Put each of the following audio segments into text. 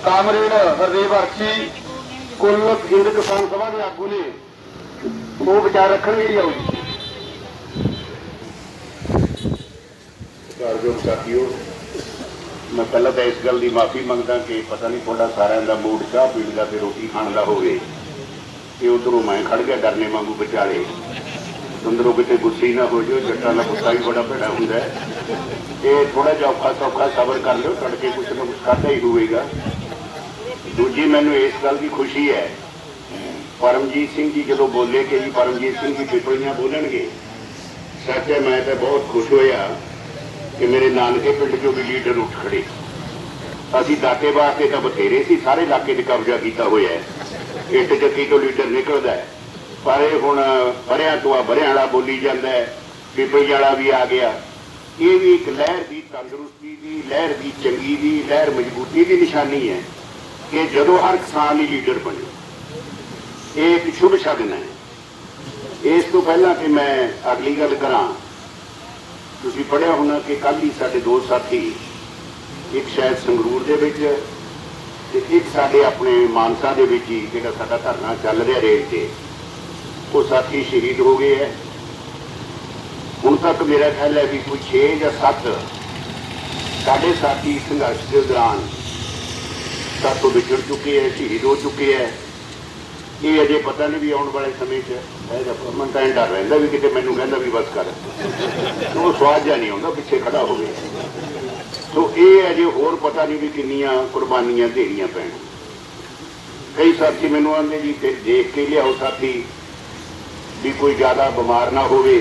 Comrade Hardev Archi कुल हिंद किसान सभा के आगू ने वो विचार रखने जी। आओ जी साथियों, मैं पहला तो इस गल की माफ़ी मंगदा कि पता नहीं थोड़ा सारिਆਂ ਦਾ मूड चाह पीने का तो रोटी खाने का होवे कि उधरों मैं खड़ गया डरने वांगू विचाले अंदरों कितने गुस्से ना हो जाओ। जट्टां दा गुस्सा भी बड़ा भैड़ा हुंदा है। ये थोड़ा जिहा औखा सौखा सबर कर लो, तड़के कुछ ना कुछ खाधा ही होएगा। दूजी मैनू इस गल की खुशी है, परमजीत सिंह जी जो बोले कि जी परमजीत सिंह जी पिपलियां बोलणगे, सच है मैं तो बहुत खुश होया कि मेरे नानके पिंड चों भी लीडर उठ खड़े। असीं दाते वास्ते तां बथेरे सी, सारे इलाके ते कब्जा कीता होया है, इट जत्ती तो लीडर निकलदा है, पर ये हुण बरियां तो बरियां वाला बोली जांदा है, पिपली वाला भी आ गया। ये भी एक लहर की तंदुरुस्ती की, लहर की चंगी की, लहर मजबूती की निशानी है कि जदों हर किसान ही लीडर बने। ये एक शुभ शगन है। इस तो पहला कि मैं अगली गल करां, तुसीं पढ़िया होना कि कल ही साडे दो साथी, एक शायद संगरूर दे विच ते एक साडे अपने मानसा दे विच ही जिहड़ा साडा धरना चल रहा रेल ते, वो साथी शहीद हो गए हैं। हुण तक मेरा ख्याल है भी कोई 6 या 7 साडे साथी संघर्ष के दौरान सातों विछड़ चुके हैं, शहीद हो चुके हैं। ये अजे पता नहीं भी आने वाले समय मैं तो डर रहा भी कितने मैनू कहता भी बस कर, तो वो स्वाद जा नहीं आता पिछे खड़ा हो गया। तो ये अजे होर पता नहीं भी किन्नियां कुर्बानियां देनियां पैण। कई साथी मैनू आंदे जी फिर देख के लियाओ साथी भी कोई ज़्यादा बीमार ना होवे।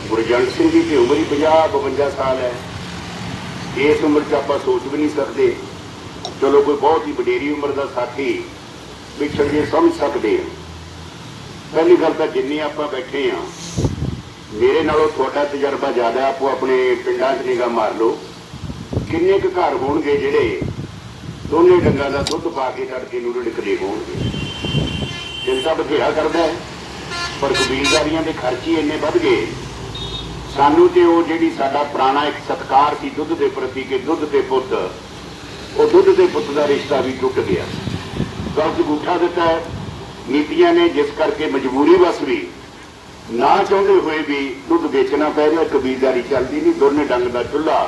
गुरजंट सिंह जी की उम्र ही 50-52 साल है। इस उम्र च आपां सोच भी नहीं सकते। चलो कोई बहुत ही वडेरी उम्र का साथी पिछड़ के समझ सकते हैं। पहली गल तो जिन्नी आप बैठे हाँ, मेरे नालों थोड़ा तजर्बा ज़्यादा। आपो अपने पिंडां च निगाह मार लो, किन्ने क घर होणगे जिहड़े दोने डंगां दा दुध पा के तड़के नूं रिड़कदे होणगे। चिंता बथेरा करदा है, पर कबीलदारियां दे खर्च ही इन्ने वध गए। सानू ते वो जिहड़ी साडा पुराना एक सत्कार सी दुध के प्रति कि दुध ते पुत, वो दुध के पुत का रिश्ता भी टुट गया। गलत अंगूठा दिता है नीतियां ने, जिस करके मजबूरी बस भी ना चाहते हुए भी दुध बेचना पै रहा। कबीलदारी चलती नहीं, दोने डंग का चुल्हा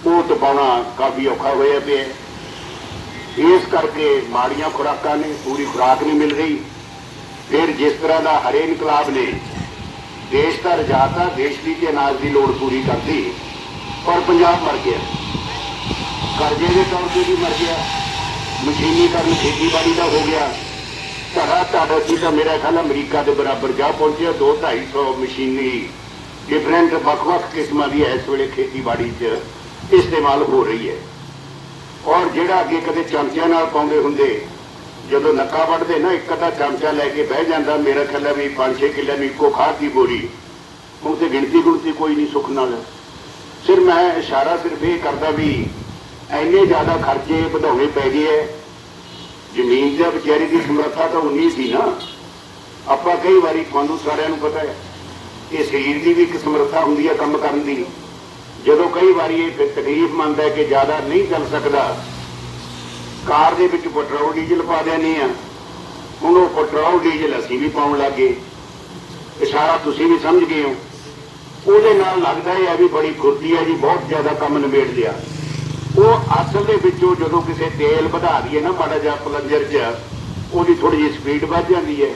वो तपाना काफ़ी औखा होया पे। इस करके माड़ियां खुराकां ने, पूरी खुराक नहीं मिल रही। फिर जिस तरह का हरे इनकलाब ने देश का रजाता, देश की ते अनाज की लोड़ पूरी करती, पर पंजाब मर गया, कर्जे के तौर पर भी मर गया, मशीनीकरण खेतीबाड़ी का हो गया। धड़ा धड़ सी तो मेरा ख्याल अमरीका के बराबर जा पहुंचे। 200-250 मशीनरी डिफरेंट वक्-वक् किस्मां की इस वेले खेतीबाड़ी च इस्तेमाल हो रही है। और जिहड़ा अगे कदे चमचिਆਂ नाल पाउंदे हुंदे, जदों नक्का वढ़दे ना एक अद्धा चमचा लैके बह जाता, मेरा ख्याल है भी 5-6 किले में इक्को खाद की बोरी। हुण ते गिणती गुणती कोई नहीं सुख नाल। सिर मैं इशारा सिर्फ ये करदा भी इन्ने ज़्यादा खर्चे वधाउणे पै गए है। जमीन या विचारी की समर्था तो उन्नी सी ना। आपां कई बारी तुहानूं सारिਆਂ नूं पता है कि शरीर की भी एक समर्था हुंदी है काम करन दी। जदों कई बारी ये तकलीफ मंद है कि ज़्यादा नहीं चल सकता, कार दे विच पेट्रोल डीजल पा देने आ। हुण वो पेट्रोल डीजल असीं भी पाउण लग गए। इशारा तुसीं भी समझ गए हो। ਉਹਦੇ ਨਾਲ लगता है भी बड़ी फुर्ती है जी, बहुत ज़्यादा काम निबेड़ लिया। वो असल दे विचों जदों किसी तेल वधा दईए ना माड़ा जिहा पलंजर च, ਉਹਦੀ थोड़ी जी स्पीड वध जाती है।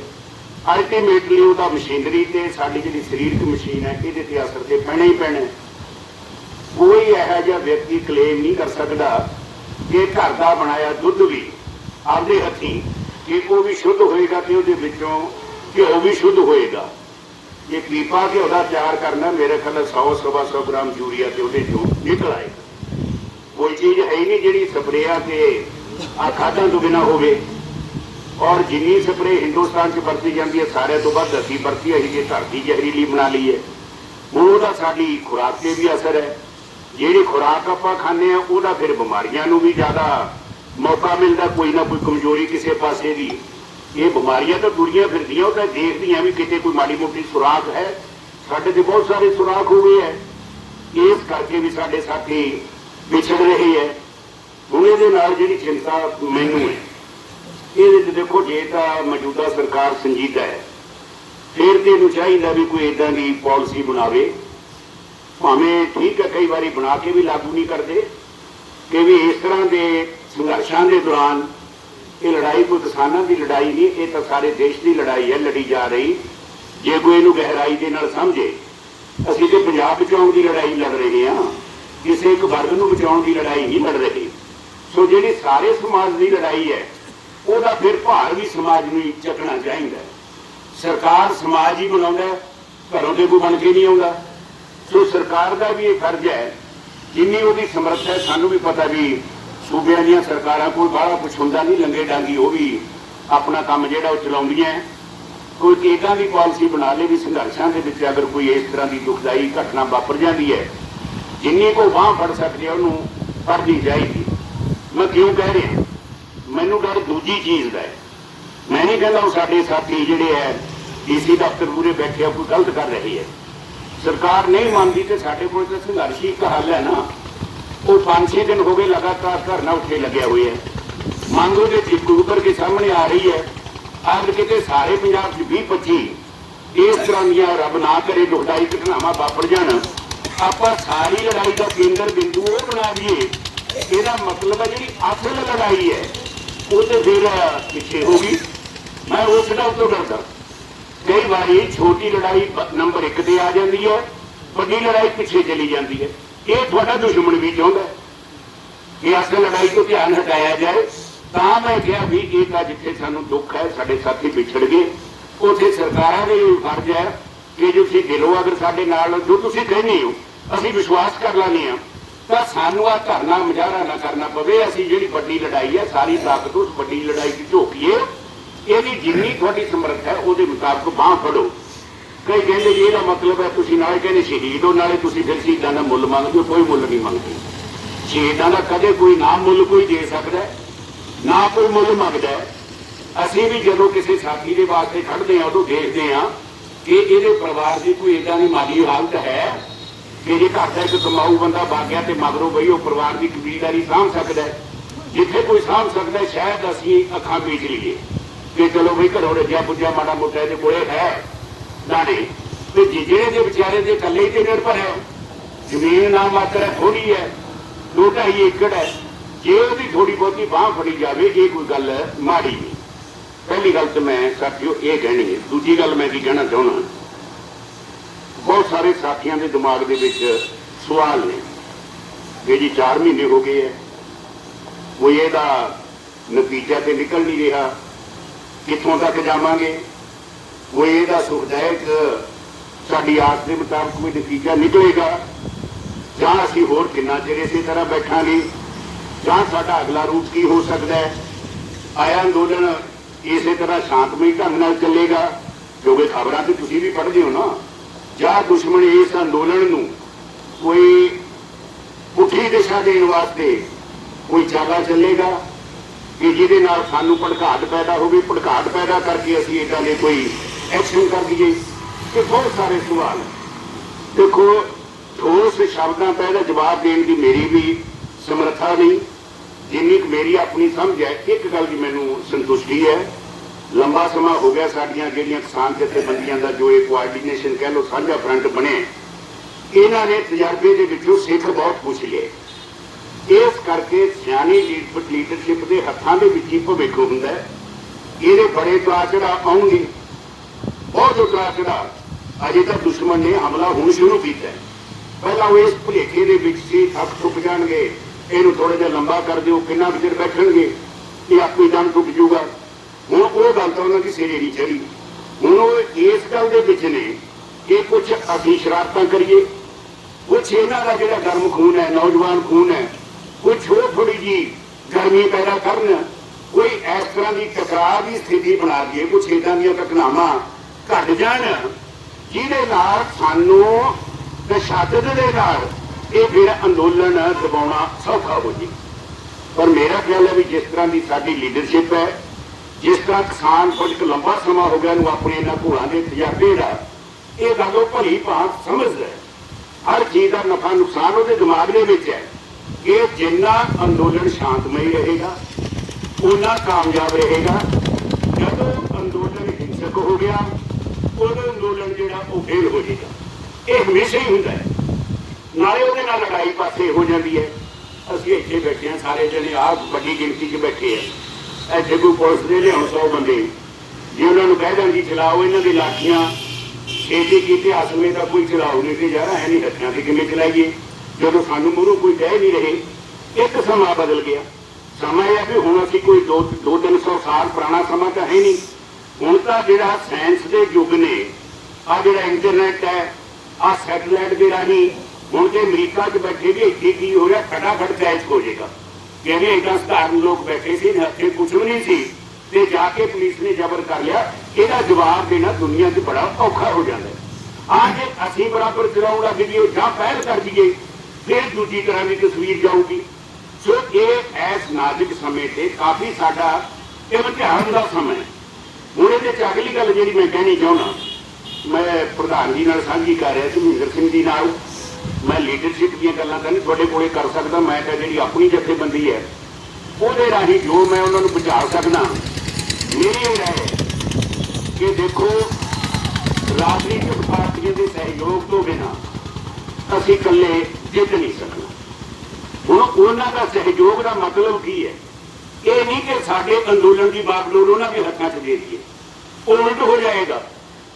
अल्टीमेटली ਉਹਦਾ मशीनरी ते साडी जिहड़ी सरीरक मशीन है ਇਹਦੇ ते असर ते पैना ही पैना। कोई इहो जिहा व्यक्ति क्लेम नहीं कर सकता कि घर का बनाया दुध भी आपदे हथी कि वो भी शुद्ध होएगा ते ਉਹਦੇ विचों घिओ भी शुद्ध होएगा। ये पीपा घिओ का तैयार करना मेरे ख्याल 100-125 ग्राम यूरिया ते ਉਹਦੇ चों निकल आएगा। कोई चीज़ है ही नहीं जिहड़ी स्प्रेया ते खादां तो बिना होवे। और जिन्नी स्प्रे हिंदुस्तान च वरती जाती है सारे तो वध असीं वरती है जी, धरती जहरीली बना ली है। हुण ਉਹਦਾ साडी खुराक ते भी असर है। जिहड़ी खुराक आपां खाने ਉਹਦਾ फिर बीमारियां नूं भी ज़्यादा मौका मिलता, कोई ना कोई कमजोरी किसी पासे की। ये बीमारियां तो तुरियां फिरदियां, वो तो देखदियां भी किते कोई माड़ी मोटी सुराख है। साडे ते बहुत सारे सुराख हो गए हैं। इस करके भी साडे साथी ਵਿਛੜ ਰਹੀ ਹੈ। ਹੁਣ ਇਹਦੇ ਨਾਲ ਜਿਹੜੀ ਚਿੰਤਾ ਮੈਨੂੰ ਹੈ, ਇਹਦੇ 'ਚ ਦੇਖੋ ਜੇ ਤਾਂ ਮੌਜੂਦਾ ਸਰਕਾਰ ਸੰਜੀਦਾ ਹੈ ਫਿਰ ਤੇ ਇਹਨੂੰ ਚਾਹੀਦਾ ਵੀ ਕੋਈ ਇੱਦਾਂ ਦੀ ਪਾਲਿਸੀ ਬਣਾਵੇ, ਭਾਵੇਂ ਠੀਕ ਹੈ ਕਈ ਵਾਰੀ ਬਣਾ ਕੇ ਵੀ ਲਾਗੂ ਨਹੀਂ ਕਰਦੇ, ਕਿ ਵੀ ਇਸ ਤਰ੍ਹਾਂ ਦੇ ਸੰਘਰਸ਼ਾਂ ਦੇ ਦੌਰਾਨ ਇਹ ਲੜਾਈ ਕੋਈ ਕਿਸਾਨਾਂ ਦੀ ਲੜਾਈ ਨਹੀਂ, ਇਹ ਤਾਂ ਸਾਰੇ ਦੇਸ਼ ਦੀ ਲੜਾਈ ਹੈ ਲੜੀ ਜਾ ਰਹੀ। ਜੇ ਕੋਈ ਇਹਨੂੰ ਗਹਿਰਾਈ ਦੇ ਨਾਲ ਸਮਝੇ, ਅਸੀਂ ਤੇ ਪੰਜਾਬ ਬਚਾਉਣ ਦੀ ਲੜਾਈ ਲੜ ਰਹੇ ਹਾਂ, ਕਿਸੇ ਇੱਕ ਵਰਗ ਨੂੰ ਬਚਾਉਣ ਦੀ ਲੜਾਈ ਨਹੀਂ ਲੜ ਰਹੇ। ਸੋ ਜਿਹੜੀ ਸਾਰੇ ਸਮਾਜ ਦੀ ਲੜਾਈ ਹੈ ਉਹਦਾ ਫਿਰ ਭਾਰ ਵੀ ਸਮਾਜ ਨੂੰ ਹੀ ਚੱਕਣਾ ਚਾਹੀਦਾ। ਸਰਕਾਰ ਸਮਾਜ ਹੀ ਬਣਾਉਂਦਾ, ਘਰੋਂ ਦੇ ਕੋਈ ਬਣ ਕੇ ਨਹੀਂ ਆਉਂਦਾ। ਸੋ ਸਰਕਾਰ ਦਾ ਵੀ ਇਹ ਫਰਜ਼ ਹੈ, ਜਿੰਨੀ ਉਹਦੀ ਸਮਰੱਥਾ ਹੈ। ਸਾਨੂੰ ਵੀ ਪਤਾ ਵੀ ਸੂਬਿਆਂ ਦੀਆਂ ਸਰਕਾਰਾਂ ਕੋਈ ਬਾਹਲਾ ਕੁਛ ਹੁੰਦਾ ਨਹੀਂ, ਲੰਗੇ ਡਾਂਗੀ ਉਹ ਵੀ ਆਪਣਾ ਕੰਮ ਜਿਹੜਾ ਉਹ ਚਲਾਉਂਦੀਆਂ। ਕੋਈ ਇੱਦਾਂ ਦੀ ਪਾਲਿਸੀ ਬਣਾ ਲੇ ਵੀ ਸੰਘਰਸ਼ਾਂ ਦੇ ਵਿੱਚ ਅਗਰ ਕੋਈ ਇਸ ਤਰ੍ਹਾਂ ਦੀ ਦੁਖਦਾਈ ਘਟਨਾ ਵਾਪਰ ਜਾਂਦੀ ਹੈ, ਜਿੰਨੀ ਕੋ ਬਾਂਹ ਫੜ ਸਕਦੀ ਹੈ ਉਹਨੂੰ ਫੜਨੀ ਚਾਹੀਦੀ। ਮੈਂ ਕਿਉਂ ਕਹਿ ਰਿਹਾ, ਮੈਨੂੰ ਡਰ ਦੂਜੀ ਚੀਜ਼ ਦਾ ਹੈ। ਮੈਂ ਨਹੀਂ ਕਹਿੰਦਾ ਉਹ ਸਾਡੇ ਸਾਥੀ ਜਿਹੜੇ ਹੈ ਡੀਸੀ ਦਫ਼ਤਰ ਪੂਰੇ ਬੈਠੇ ਆ ਕੋਈ ਗਲਤ ਕਰ ਰਹੀ ਹੈ, ਸਰਕਾਰ ਨਹੀਂ ਮੰਨਦੀ ਤੇ ਸਾਡੇ ਕੋਲ ਤਾਂ ਸੰਘਰਸ਼ੀ ਇੱਕ ਹੱਲ ਹੈ ਨਾ। ਉਹ 5-6 ਦਿਨ ਹੋ ਗਏ ਲਗਾਤਾਰ ਧਰਨਾ ਉੱਥੇ ਲੱਗਿਆ ਹੋਇਆ ਹੈ, ਮੰਗ ਉਹਦੇ ਚਿੱਕ ਉੱਪਰ ਕੇ ਸਾਹਮਣੇ ਆ ਰਹੀ ਹੈ। ਅਗਰ ਕਿਤੇ ਸਾਰੇ ਪੰਜਾਬ 'ਚ 20-25 ਇਸ ਤਰ੍ਹਾਂ ਦੀਆਂ ਰੱਬ ਨਾ ਕਰੇ ਦੁਖਦਾਈ ਘਟਨਾਵਾਂ ਵਾਪਰ ਜਾਣ, ਆਪਾਂ ਸਾਰੀ ਲੜਾਈ ਦਾ ਕੇਂਦਰ ਬਿੰਦੂ ਉਹ ਬਣਾ ਦਈਏ। ਇਹਦਾ ਮਤਲਬ ਹੈ ਜਿਹੜੀ ਅਸਲ ਲੜਾਈ ਹੈ ਉਹ ਤੇ ਫਿਰ ਪਿੱਛੇ ਹੋ ਗਈ। ਮੈਂ ਉਸ ਗੱਲ ਤੋਂ ਡਰਦਾ। ਕਈ ਵਾਰੀ ਛੋਟੀ ਲੜਾਈ ਨੰਬਰ 1 ਤੇ ਆ ਜਾਂਦੀ ਹੈ, ਵੱਡੀ ਲੜਾਈ ਪਿੱਛੇ ਚਲੀ ਜਾਂਦੀ ਹੈ। ਇਹ ਤੁਹਾਡਾ ਦੁਸ਼ਮਣ ਵੀ ਚਾਹੁੰਦਾ ਕਿ ਅਸਲ ਲੜਾਈ ਤੋਂ ਧਿਆਨ ਹਟਾਇਆ ਜਾਏ। ਤਾਂ ਮੈਂ ਕਿਹਾ ਵੀ ਇਹ ਤਾਂ ਜਿੱਥੇ ਸਾਨੂੰ ਦੁੱਖ ਹੈ, ਸਾਡੇ ਸਾਥੀ ਵਿਛੜ ਗਏ, ਉੱਥੇ ਸਰਕਾਰਾਂ ਦੇ ਫਰਜ਼ ਹੈ ਕਿ ਜੋ ਤੁਸੀਂ ਦਿਲੋਂ ਅਗਰ ਸਾਡੇ ਨਾਲ ਜੋ ਤੁਸੀਂ ਕਹਿੰਦੇ ਹੋ ਅਸੀਂ ਵਿਸ਼ਵਾਸ ਕਰ ਲੈਂਦੇ ਹਾਂ, ਤਾਂ ਸਾਨੂੰ ਆ ਧਰਨਾ ਮੁਜ਼ਾਹਰਾ ਨਾ ਕਰਨਾ ਪਵੇ। ਅਸੀਂ ਜਿਹੜੀ ਵੱਡੀ ਲੜਾਈ ਹੈ ਸਾਰੀ ਤਾਕਤ ਉਸ ਵੱਡੀ ਲੜਾਈ 'ਚ ਝੋਕੀਏ। ਇਹਦੀ ਜਿੰਨੀ ਤੁਹਾਡੀ ਸਮਰੱਥ ਹੈ ਉਹਦੇ ਮੁਤਾਬਕ ਬਾਂਹ ਫੜੋ। ਕਈ ਕਹਿੰਦੇ ਜੀ ਇਹਦਾ ਮਤਲਬ ਹੈ ਤੁਸੀਂ ਨਾਲੇ ਕਹਿੰਦੇ ਸ਼ਹੀਦ ਹੋ, ਨਾਲੇ ਤੁਸੀਂ ਫਿਰ ਸ਼ਹੀਦਾਂ ਦਾ ਮੁੱਲ ਮੰਗਦੇ ਹੋ। ਕੋਈ ਮੁੱਲ ਨਹੀਂ ਮੰਗਦੇ। ਸ਼ਹੀਦਾਂ ਦਾ ਕਦੇ ਕੋਈ ਨਾ ਮੁੱਲ ਕੋਈ ਦੇ ਸਕਦਾ, ਨਾ ਕੋਈ ਮੁੱਲ ਮੰਗਦਾ। ਅਸੀਂ ਵੀ ਜਦੋਂ ਕਿਸੇ ਸਾਥੀ ਦੇ ਵਾਸਤੇ ਖੜਦੇ ਹਾਂ ਉਦੋਂ ਦੇਖਦੇ ਹਾਂ ਕਿ ਇਹਦੇ ਪਰਿਵਾਰ ਦੀ ਕੋਈ ਏਦਾਂ ਦੀ ਮਾਲੀ ਹਾਲਤ ਹੈ ਕਿ ਜੇ ਘਰ ਦਾ ਇੱਕ ਕਮਾਊ ਬੰਦਾ ਵਗ ਗਿਆ ਤੇ ਮਗਰੋਂ ਬਈ ਉਹ ਪਰਿਵਾਰ ਦੀ ਕਬੀਲਦਾਰੀ ਸਾਂਭ ਸਕਦਾ। ਜਿੱਥੇ ਕੋਈ ਸਾਂਭ ਸਕਦਾ ਸ਼ਾਇਦ ਅਸੀਂ ਅੱਖਾਂ ਮੀਚ ਲਈਏ ਕਿ ਚਲੋ ਬਈ ਘਰੋਂ ਰੱਜਿਆ ਪੁੱਜਿਆ ਮਾੜਾ ਮੋਟਾ ਇਹਦੇ ਕੋਲੇ ਹੈ ਨਾਲੇ, ਤੇ ਜਿਹੜੇ ਦੇ ਵਿਚਾਰੇ ਦੇ ਇਕੱਲੇ ਹੀ ਤੇ ਨਿਰਭਰ ਹੈ, ਜ਼ਮੀਨ ਨਾ ਮਾਤਰ ਹੈ, ਥੋੜੀ ਹੈ, 2-2.5 ਏਕੜ ਹੈ। ਜੇ ਉਹਦੀ ਥੋੜੀ ਬਹੁਤੀ ਬਾਂਹ ਫੜੀ ਜਾਵੇ ਇਹ ਕੋਈ ਗੱਲ ਮਾੜੀ ਨਹੀਂ। ਪਹਿਲੀ ਗੱਲ ਤਾਂ ਮੈਂ ਸਾਥੀਓ ਇਹ ਕਹਿਣੀ ਹੈ। ਦੂਜੀ ਗੱਲ ਮੈਂ ਕੀ ਕਹਿਣਾ ਚਾਹੁੰਦਾ, ਬਹੁਤ ਸਾਰੇ ਸਾਥੀਆਂ ਦੇ ਦਿਮਾਗ ਦੇ ਵਿੱਚ ਸਵਾਲ ਨੇ ਕਿ ਜੀ 4 ਮਹੀਨੇ ਹੋ ਗਏ ਹੈ, ਕੋਈ ਇਹਦਾ ਨਤੀਜਾ ਤੇ ਨਿਕਲ ਨਹੀਂ ਰਿਹਾ, ਕਿੱਥੋਂ ਤੱਕ ਜਾਵਾਂਗੇ, ਕੋਈ ਇਹਦਾ ਸੁਖਦਾਇਕ ਸਾਡੀ ਆਸ ਦੇ ਮੁਤਾਬਕ ਕੋਈ ਨਤੀਜਾ ਨਿਕਲੇਗਾ, ਜਾਂ ਅਸੀਂ ਹੋਰ ਕਿੰਨਾ ਚਿਰ ਇਸੇ ਤਰ੍ਹਾਂ ਬੈਠਾਂਗੇ, ਜਾਂ ਸਾਡਾ ਅਗਲਾ ਰੂਟ ਕੀ ਹੋ ਸਕਦਾ ਹੈ। ਆਇਆ ਅੰਦੋਲਨ ਇਸੇ ਤਰ੍ਹਾਂ ਸ਼ਾਂਤਮਈ ਢੰਗ ਨਾਲ ਚੱਲੇਗਾ, ਕਿਉਂਕਿ ਖਬਰਾਂ ਤੇ ਤੁਸੀਂ ਵੀ ਪੜ੍ਹਦੇ ਹੋ ਨਾ, ਜਾਂ ਦੁਸ਼ਮਣ ਇਸ ਅੰਦੋਲਨ ਨੂੰ ਕੋਈ ਪੁੱਠੀ ਦਿਸ਼ਾ ਦੇਣ ਵਾਸਤੇ ਕੋਈ ਚਾਲਾ ਚੱਲੇਗਾ ਕਿ ਜਿਹਦੇ ਨਾਲ ਸਾਨੂੰ ਭੜਕਾਟ ਪੈਦਾ ਹੋਵੇ, ਭੜਕਾਟ ਪੈਦਾ ਕਰਕੇ ਅਸੀਂ ਇੱਦਾਂ ਦੇ ਕੋਈ ਐਕਸ਼ਨ ਕਰ ਦਈਏ। ਕਿ ਬਹੁਤ ਸਾਰੇ ਸਵਾਲ ਦੇਖੋ, ਠੋਸ ਸ਼ਬਦਾਂ ਤਾਂ ਇਹਦਾ ਜਵਾਬ ਦੇਣ ਦੀ ਮੇਰੀ ਵੀ ਸਮਰੱਥਾ ਨਹੀਂ, ਜਿੰਨੀ ਕੁ ਮੇਰੀ ਆਪਣੀ ਸਮਝ ਹੈ। ਇੱਕ ਗੱਲ ਦੀ ਮੈਨੂੰ ਸੰਤੁਸ਼ਟੀ ਹੈ, ਲੰਬਾ ਸਮਾਂ ਹੋ ਗਿਆ ਸਾਡੀਆਂ ਜਿਹੜੀਆਂ ਕਿਸਾਨ ਜਥੇਬੰਦੀਆਂ ਦਾ ਜੋ ਇਹ ਕੋਆਰਡੀਨੇਸ਼ਨ ਕਹਿ ਲਓ ਸਾਂਝਾ ਫਰੰਟ ਬਣੇ, ਇਹਨਾਂ ਨੇ ਤਜਰਬੇ ਦੇ ਵਿੱਚੋਂ ਸਿੱਖ ਬਹੁਤ ਪੁੱਛ ਲਏ। ਇਸ ਕਰਕੇ ਸਿਆਣੀ ਲੀਡਰਸ਼ਿਪ ਦੇ ਹੱਥਾਂ ਦੇ ਵਿੱਚ ਹੀ ਭਵਿੱਖ ਹੁੰਦਾ। ਇਹਦੇ ਬੜੇ ਉਤਾਰ ਚੜ੍ਹਾਅ ਆਉਣਗੇ, ਬਹੁਤ ਉਤਾਰ ਚੜ੍ਹਾਅ। ਅਜੇ ਤਾਂ ਦੁਸ਼ਮਣ ਨੇ ਹਮਲਾ ਹੁਣ ਸ਼ੁਰੂ ਕੀਤਾ, ਪਹਿਲਾਂ ਉਹ ਇਸ ਭੁਲੇਖੇ ਦੇ ਵਿੱਚ ਸੀ ਥੱਕ ਟੁੱਟ ਜਾਣਗੇ, ਇਹਨੂੰ ਥੋੜਾ ਜਿਹਾ ਲੰਬਾ ਕਰ ਦਿਓ, ਕਿੰਨਾ ਕੁ ਚਿਰ ਬੈਠਣਗੇ, ਇਹ ਆਪੇ ਦਮ ਟੁੱਟ ਜੂਗਾ। ਹੁਣ ਉਹ ਗੱਲ ਤਾਂ ਉਹਨਾਂ ਦੀ ਸਿਰੇ ਨਹੀਂ ਚੜੀ। ਹੁਣ ਉਹ ਇਸ ਗੱਲ ਦੇ ਵਿੱਚ ਨੇ ਕਿ ਕੁਝ ਅਸੀਂ ਸ਼ਰਾਰਤਾਂ ਕਰੀਏ, ਕੁਛ ਇਹਨਾਂ ਦਾ ਜਿਹੜਾ ਗਰਮ ਖੂਨ ਹੈ, ਨੌਜਵਾਨ ਖੂਨ ਹੈ, ਕੁਛ ਉਹ ਥੋੜੀ ਜੀ ਗਰਮੀ ਪੈਦਾ ਕਰਨ, ਕੋਈ ਇਸ ਤਰ੍ਹਾਂ ਦੀ ਟਕਰਾਅ ਦੀ ਸਥਿਤੀ ਬਣਾ ਦਈਏ, ਕੁਛ ਇੱਦਾਂ ਦੀਆਂ ਘਟਨਾਵਾਂ ਘਟ ਜਾਣ ਜਿਹਦੇ ਨਾਲ ਸਾਨੂੰ ਤਸ਼ੱਦਦ ਦੇ ਨਾਲ ਇਹ ਫਿਰ ਅੰਦੋਲਨ ਦਬਾਉਣਾ ਸੌਖਾ ਹੋ ਜੇ। ਪਰ ਮੇਰਾ ਖਿਆਲ ਹੈ ਵੀ ਜਿਸ ਤਰ੍ਹਾਂ ਦੀ ਸਾਡੀ ਲੀਡਰਸ਼ਿਪ ਹੈ, ਜਿਸ ਤਰ੍ਹਾਂ ਕਿਸਾਨ ਕੁਝ ਕੁ ਲੰਬਾ ਸਮਾਂ ਹੋ ਗਿਆ ਨੂੰ ਆਪਣੇ ਇਹਨਾਂ ਘੋੜਾਂ ਦੇ ਤਜਰਬੇ ਦਾ ਇਹ ਗੱਲ ਉਹ ਭਲੀ ਭਾਂਤ ਸਮਝਦਾ ਹੈ। ਹਰ ਚੀਜ਼ ਦਾ ਨਫਾ ਨੁਕਸਾਨ ਉਹਦੇ ਦਿਮਾਗ ਦੇ ਵਿੱਚ ਹੈ। कि जिन्ना अंदोलन शांतमई रहेगा उन्ना कामयाब रहेगा। जदों अंदोलन हिंसक हो गया उदों अंदोलन जिहड़ा वो फेल हो जाएगा। ये हमेशा ही होंदा है, नाले उहदे नाल लड़ाई पासे हो जाती है। असीं इत्थे बैठे हैं सारे जने, आप वड्डी गिनती च बैठे हैं, इत्थे कोई पुलिस दे लिआउण 100 बंदे, जे उन्होंने कह दें जी चलाओ इन्हों की लाठियां खेती की इतिहास में तो कोई चलाओ नहीं थे यार, है नहीं हथियार से किमें चलाइए जो सानू मूहरों कोई कह नहीं रहे। एक समा बदल गया, समा यह कि हुण असीं कोई 200-300 साल पुराना समा तो है नहीं। हुण तां जिहड़ा साइंस के युग ने आ जिहड़ा इंटरनेट है आ सैटेलाइट के राही हुण जे अमरीका च बैठे भी इत्थे की हो रहा फटाफट कैच हो जाएगा। कहने इतना साधारण लोग बैठे से हथे कुछ भी नहीं सी ते जाके पुलिस ने जबर कर लिया। ਇਹਦਾ जवाब देना दुनिया से बड़ा औखा हो जाता है। आज असीं बराबर चलाउण लग जाइए जां पहल कर दीए फिर दूजी तरह की तस्वीर जाऊगी। सो ये इस नाजुक समय से काफ़ी साडा इम्तिहान का समय है। हुण इहदे च अगली गल जिहड़ी मैं कहनी चाहुंदा, मैं प्रधान जी नाल साझी कर रहा धर्मेंद्र सिंह जी नाल, मैं लीडरशिप दी गल्लां तां नहीं तुहाडे कोले कर सकदा, मैं तां जिहड़ी अपनी जथेबंदी है ਉਹਦੇ ਰਾਹੀਂ जो मैं उन्होंने पहुँचा सकना मेरी राय है कि देखो राजनीतिक पार्टियों के सहयोग तो बिना असीं इकल्ले जित नहीं सकना। हुण उन्हां दा सहयोग का मतलब की है, ये नहीं कि साडे अंदोलन की बागडोर उन्हां के हत्थां च दे दईए, उलट हो जाएगा।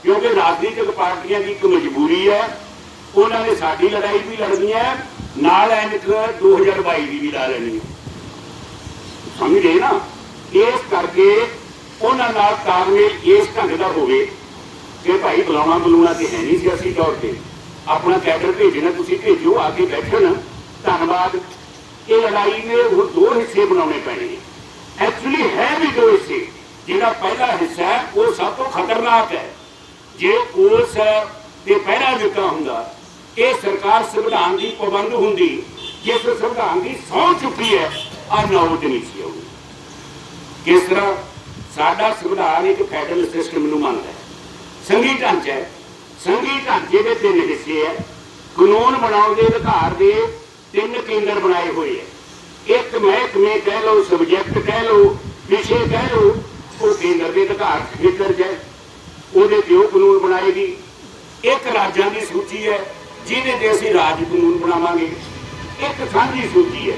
क्योंकि राजनीतिक पार्टियां की एक मजबूरी है, उन्होंने साडी लड़ाई भी लड़नी है नाल एनक 2022 की भी ला लेनी है, समझ रहे ना। इस करके उन्होंने तालमेल इस ढंग का होवे कि भाई बुलाना बुलाना तो है नहीं सियासी तौर पर, अपना कैडर भेजना तुसीं भेजो आके बैठन धन्यवाद। ये लड़ाई ने हुण 2 हिस्से बनाने पैने, एक्चुअली है भी 2 हिस्से। जिहड़ा पहला हिस्सा है वो सब तो खतरनाक है, जे उस दे पहला दिता हुंदा ये सरकार संविधान की पाबंद हुंदी, जिस संविधान की सौं चुकी है आ नौबत नहीं सी आउणी। किस तरह साडा संविधान एक फैडरल सिस्टम नूं मनदा है, संघी ढांचा है, संघी ढांचे के 3 हिस्से है, कानून बनाने के अधिकार के 3 केंद्र बनाए हुए है। एक महकमे कह लो, सबजैक्ट कह लो, विषय कह लो, वो केंद्र के अधिकार खेतर है, उहदे ते ओह कानून बनाएगी। एक राज्यों की सूची है जिहदे ते असीं राज कानून बनावांगे। एक सांझी सूची है,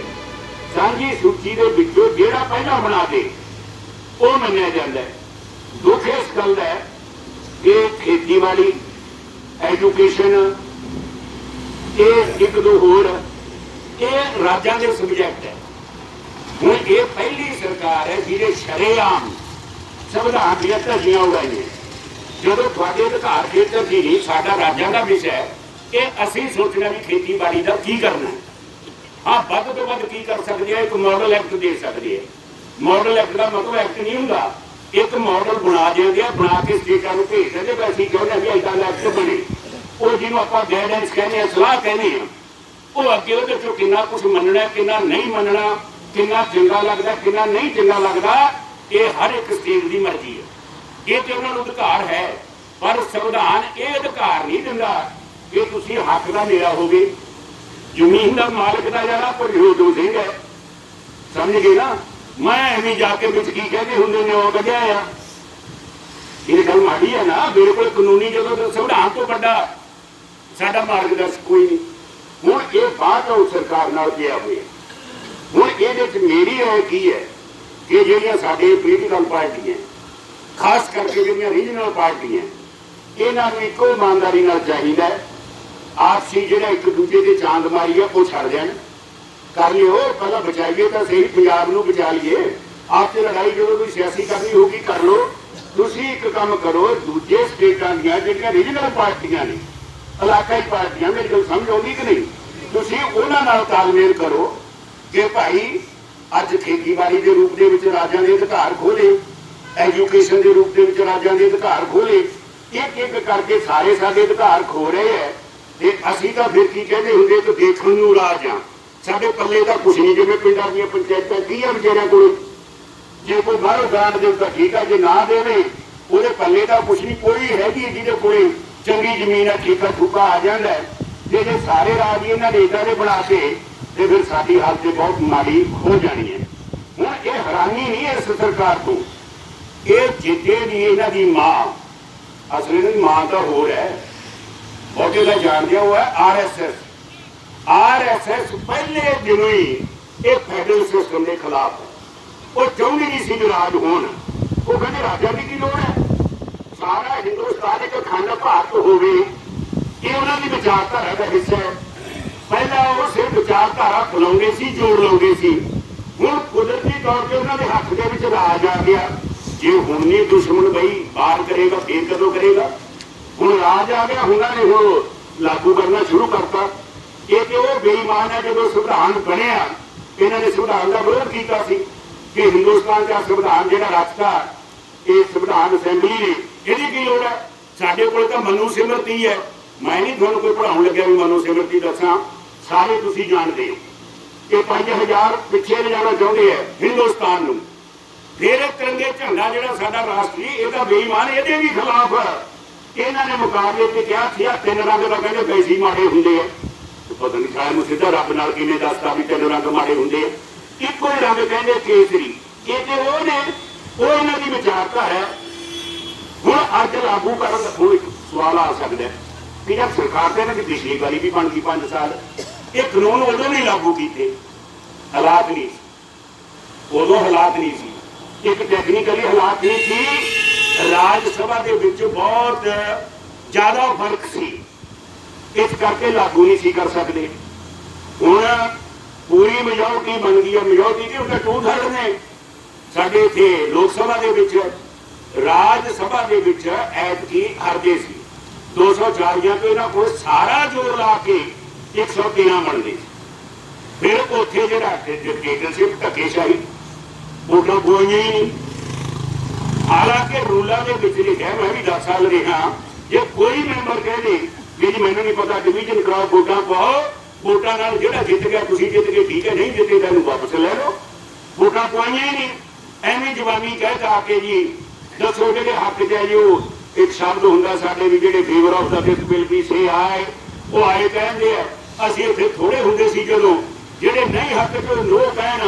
सांझी सूची दे विचों जिहड़ा पहला बना दे वो मन्निया जाता है। दुख इस गल का है कि खेतीबाड़ी, एजुकेशन, ये 1-2 होर ये राज्यों के सबजैक्ट है। हुण ये पहली सरकार है जिहने शरेआम संविधान दी धज्जियां उड़ाईआं। जदों तुहाडे अधिकार खेतर की नहीं साडा राज्यों का विषय है, ये असीं सोचना भी खेतीबाड़ी का की करना है। हाँ वध तो वध की कर सकते हैं, एक मॉडल एक्ट दे सकते हैं। मॉडल एक्ट का मतलब एक्ट नहीं होंदा, एक मॉडल बना देंगे, बना के स्टेटां नूं भेज देंगे भी असीं चाहुंदे भी इदां दा एक्ट बने। वो जिन्हों आपां गाइडेंस कहने हैं, सलाह कहने हैं, वो अगे उहदे चों किन्ना कुछ मनना किन्ना नहीं मनना, किन्ना चंगा लगदा किन्ना नहीं चंगा लगदा, ये हर एक स्टेट की मर्जी है। ये तो उन्होंने अधिकार है, पर संविधान ये अधिकार नहीं दिंदा कि तुसीं हक दा मेरा होवे। जमीन का मालिक का जरा प्रयोजन सिंह है, समझ गए ना। मैं एवं जाके बिच की कहते होंगे न्यो कढ़िया आ, ये गल माड़ी है ना। बिल्कुल कानूनी जगह तो संविधान तो बड़ा साडा मार्गदर्शक कोई नहीं। हुण ये बात सरकार नाल किया हुए। हुण इहदे च मेरी राय की है कि जिहड़ियां साडे पोलीटिकल पार्टियां, खास करके जिहड़ियां रीजनल पार्टियां, इन्हां नूं इक्को ईमानदारी नाल चाहीदा है आपसी जिहड़ा एक दूजे के चांद मारी है वो छड़ देन, कर लियो। पहला बचाइए तो सही, पंजाब नूं बचा लीए। आपसे लड़ाई जो कोई सियासी करनी होगी कर लो। तुसीं एक काम करो, दूजे स्टेटां दीयां जिहड़ियां रीजनल पार्टियां ने, इलाकाई पार्टियां, मेरी गल समझ आउंदी कि नहीं, तुसीं उहनां नाल तालमेल करो कि भाई अज खेतीबाड़ी के रूप दे विच राज्यां दे अधिकार खोले, एजुकेशन के रूप दे विच राज्यां दे अधिकार खोले। एक एक करके सारे साडे अधिकार खो रहे हैं ते असीं तां फिर की कहंदे हुंदे कि देखण नूं राज आ, साडे पल्ले तां कुछ नहीं। जिवें पिंडां दीयां पंचायतां की आ विचारियां कोल, जे कोई बाहरों ग्रांट दे तां ठीक है, जे ना देवे ਉਹਦੇ पल्ले का कुछ नहीं। कोई हैगी ਜਿਹਦੇ ਕੋਲੇ चंगी जमीन है, ठीका ठूका आ जाता है। जे सारे राज इन्होंने इदा के बना के तो फिर साडी हालत बहुत माड़ी हो जानी है। हुण ये हैरानी नहीं है इस सरकार को, ये जितेगी इन्हां दी मां, असल इन्हां दी मां तो होर है, बहुते का जानते हो है RSS पहले दिनों ही ये फैडरल सिस्टम के खिलाफ है। वो चाहती नहीं सी राज होण, वो कहते राजा की की लोड़ है, सारा हिंदुस्तान एक अखंड भारत होवे, ये उन्होंने विचारधारा का हिस्सा है। पहला वो सिर्फ विचारधारा फैलाउंदे सी, जोड़ लाउंदे सी, हुण कुदरती तौर पर उन्होंने हथ के विच राज आ गया। जे हुण नहीं दुश्मन बई बाहर करेगा फिर कदों करेगा, हुण राज आ गया, उन्होंने हुण लागू करना शुरू करता। ये तो वो बेईमान है, जो संविधान बनया इन्होंने संविधान का विरोध किया कि हिंदुस्तान का संविधान जो रचता ये संविधान असैंबली ने, यदि की लोड़ है, साडे कोल तां मनु सिमरती है। मैं नहीं थोड़ा कोई पढ़ाउण लग्या भी मनु सिमरती दसा, सारे तुसीं जानते हो कि 5000 पिछे ले जाना चाहते हैं हिंदुस्तान नूं। फिर तिरंगे झंडा जो साडा राष्ट्री इहदा बेईमान इहदे भी खिलाफ इन्हां ने मुकाबले ते कहा सी 3 रंग दा कहंदे वैसे माड़े हुंदे आ। पता नहीं शायद मुझे सीधा रब नाल किवें दसदा भी 3 रंग माड़े हुंदे आ, इक्को ही रंग कहंदे केसरी। ये ते वो ने वो इन्हां दी विचारधारा है। हुण अज लागू करन दा कोई सवाल आ सकदा है कि जब सरकार ते इन्हां दी पिछली वारी भी बन गई 5 साल, ये कानून उदों नहीं लागू कीते, हालात नहीं, उदों हालात नहीं सी, एक टैक्नीकली हालात नहीं सी, राज सभा के विच बहुत ज्यादा फर्क सी, इस करके लागू नहीं सी कर सकते। हुण पूरी मेजोरिटी बन गई है, मेजोरिटी की उनके 2/3 ने साडे इत्थे लोक सभा के विच, राज सभा के विच ऐतकी हारदे सी 204 तो इन्हां कोल सारा जोर ला के 113 बनते। फिर उत्थे जिहड़ा डिक्टेटरशिप धक्केशाही वोटां पोईआं ही नहीं। हालांकि रूलां दे विच लिखिआ, मैं भी 10 साल रहा, जे कोई मैंबर कह दे कि जी मैनूं नहीं पता डिवीजन कराओ वोटां पाओ, वोटां नाल जिहड़ा जित गया तुसीं जित गए ठीक है, नहीं जिते तैनूं वापस लै लो, वोटां पोईआं ही नहीं। एवें जवानी कह जा के जी दसो जिहड़े हक च है जी, वो एक शब्द हुंदा साडे भी जिहड़े favour of the this bill भी से आए, वो आए कहंदे आ, असीं इत्थे थोड़े हुंदे सी जदों जिहड़े नहीं हक च नो कहण,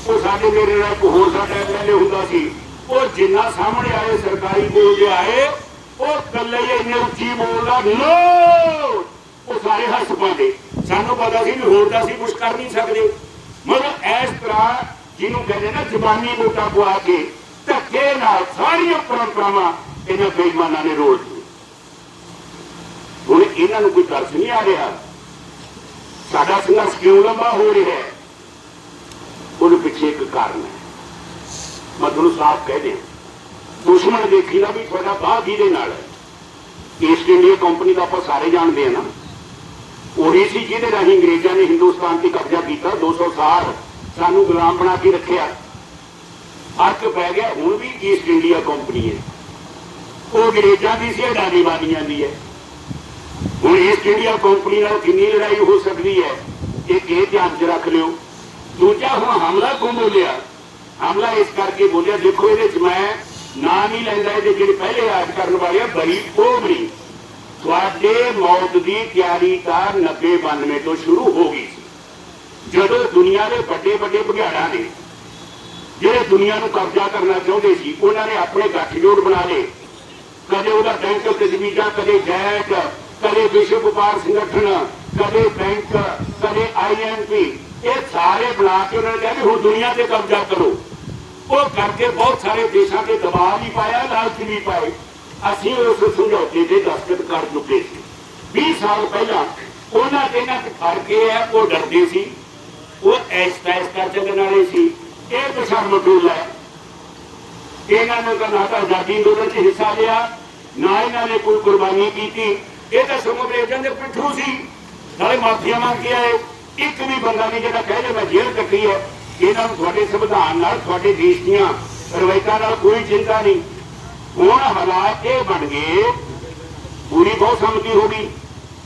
वो साडे मेरे नाल कोई होर साडा एमएलए हुंदा सी, वो जिन्ना सामने आए सरकारी बोल आए वो कल्ले इन्ने उच्ची बोलदा नो, वो सारे हस पाते, सानू पता सी भी होर दा सी कुछ कर नहीं सकते। मतलब इस तरह जिन्हों कहते ना जबानी वोटा पवा के धक्के नाल सारियां परंपरावां इन्हां बेईमानां ने रोल दी। हुण इन्हां नूं कोई तरस नहीं आ रहा, साडा संघर्ष क्यों लंबा हो रहा है, ਉਹਦੇ ਪਿੱਛੇ ਇੱਕ ਕਾਰਨ ਹੈ। ਮੈਂ ਤੁਹਾਨੂੰ ਸਾਫ਼ ਕਹਿ ਦਿਆਂ, ਦੁਸ਼ਮਣ ਦੇਖੀ ਦਾ ਵੀ ਤੁਹਾਡਾ ਬਾਹ ਕਿਹਦੇ ਨਾਲ ਹੈ। ਈਸਟ ਇੰਡੀਆ ਕੰਪਨੀ ਦਾ ਆਪਾਂ ਸਾਰੇ ਜਾਣਦੇ ਹਾਂ ਨਾ, ਉਹੀ ਸੀ ਜਿਹਦੇ ਰਾਹੀਂ ਅੰਗਰੇਜ਼ਾਂ ਨੇ ਹਿੰਦੁਸਤਾਨ ਤੇ ਕਬਜ਼ਾ ਕੀਤਾ, 200 ਸਾਲ ਸਾਨੂੰ ਗੁਲਾਮ ਬਣਾ ਕੇ ਰੱਖਿਆ। ਫਰਕ ਪੈ ਗਿਆ, ਹੁਣ ਵੀ ਈਸਟ ਇੰਡੀਆ ਕੰਪਨੀ ਹੈ, ਉਹ ਅੰਗਰੇਜ਼ਾਂ ਦੀ ਸੀ, ਅਡਾਨੀਵਾਦੀਆਂ ਦੀ ਹੈ। ਹੁਣ ਈਸਟ ਇੰਡੀਆ ਕੰਪਨੀ ਨਾਲ ਕਿੰਨੀ ਲੜਾਈ ਹੋ ਸਕਦੀ ਹੈ, ਇਹ ਧਿਆਨ 'ਚ ਰੱਖ ਲਿਓ। दूजा हम हमला क्यों बोलिया, हमला इस करके बोलिया, देखो ये मैं नाम ही लैंदा है जो पहले राज करने वाले बड़ी कोबरी थोड़े मौत की तैयारी का 90-92 तो शुरू हो गई। जो दुनिया के बड़े बड़े भुगियाड़ा ने जो दुनिया को कब्जा करना चाहते सी, उन्होंने अपने गठजोड़ बना ले, कदे वह बैंक गतिविधियां, कदे जैट, कदे विश्व व्यापार संगठन, कदे बैंक, कदे IMP, ये सारे बना के उन्होंने कहा कि हुण दुनिया से कब्जा करो। वो करके बहुत सारे देशों के दबाव भी पाया, लालच भी पाए। असीं उस समझौते से दस्तखत कर चुके थे 20 साल पहला। उन्होंने फर्क यह है, वो डरते सी, वो ऐसा ऐसा चलने वाले सी, ये तो शर्मटूल है। इन्होंने तो ना तो आजादी आंदोलन च हिस्सा लिया, ना इन्होंने कोई कुर्बानी की थी। ये तो सगों अंग्रेजों के पिछू सी, नाले माफिया मांग के आए। एक भी बंदा नहीं जो कह दे मैं जेल कटी है, इन्हों थोड़े संविधान थोड़े देश दियां रवायतों नाल कोई चिंता नहीं। हुण हालात ये बन गए, पूरी बहुत सहमति हो गई,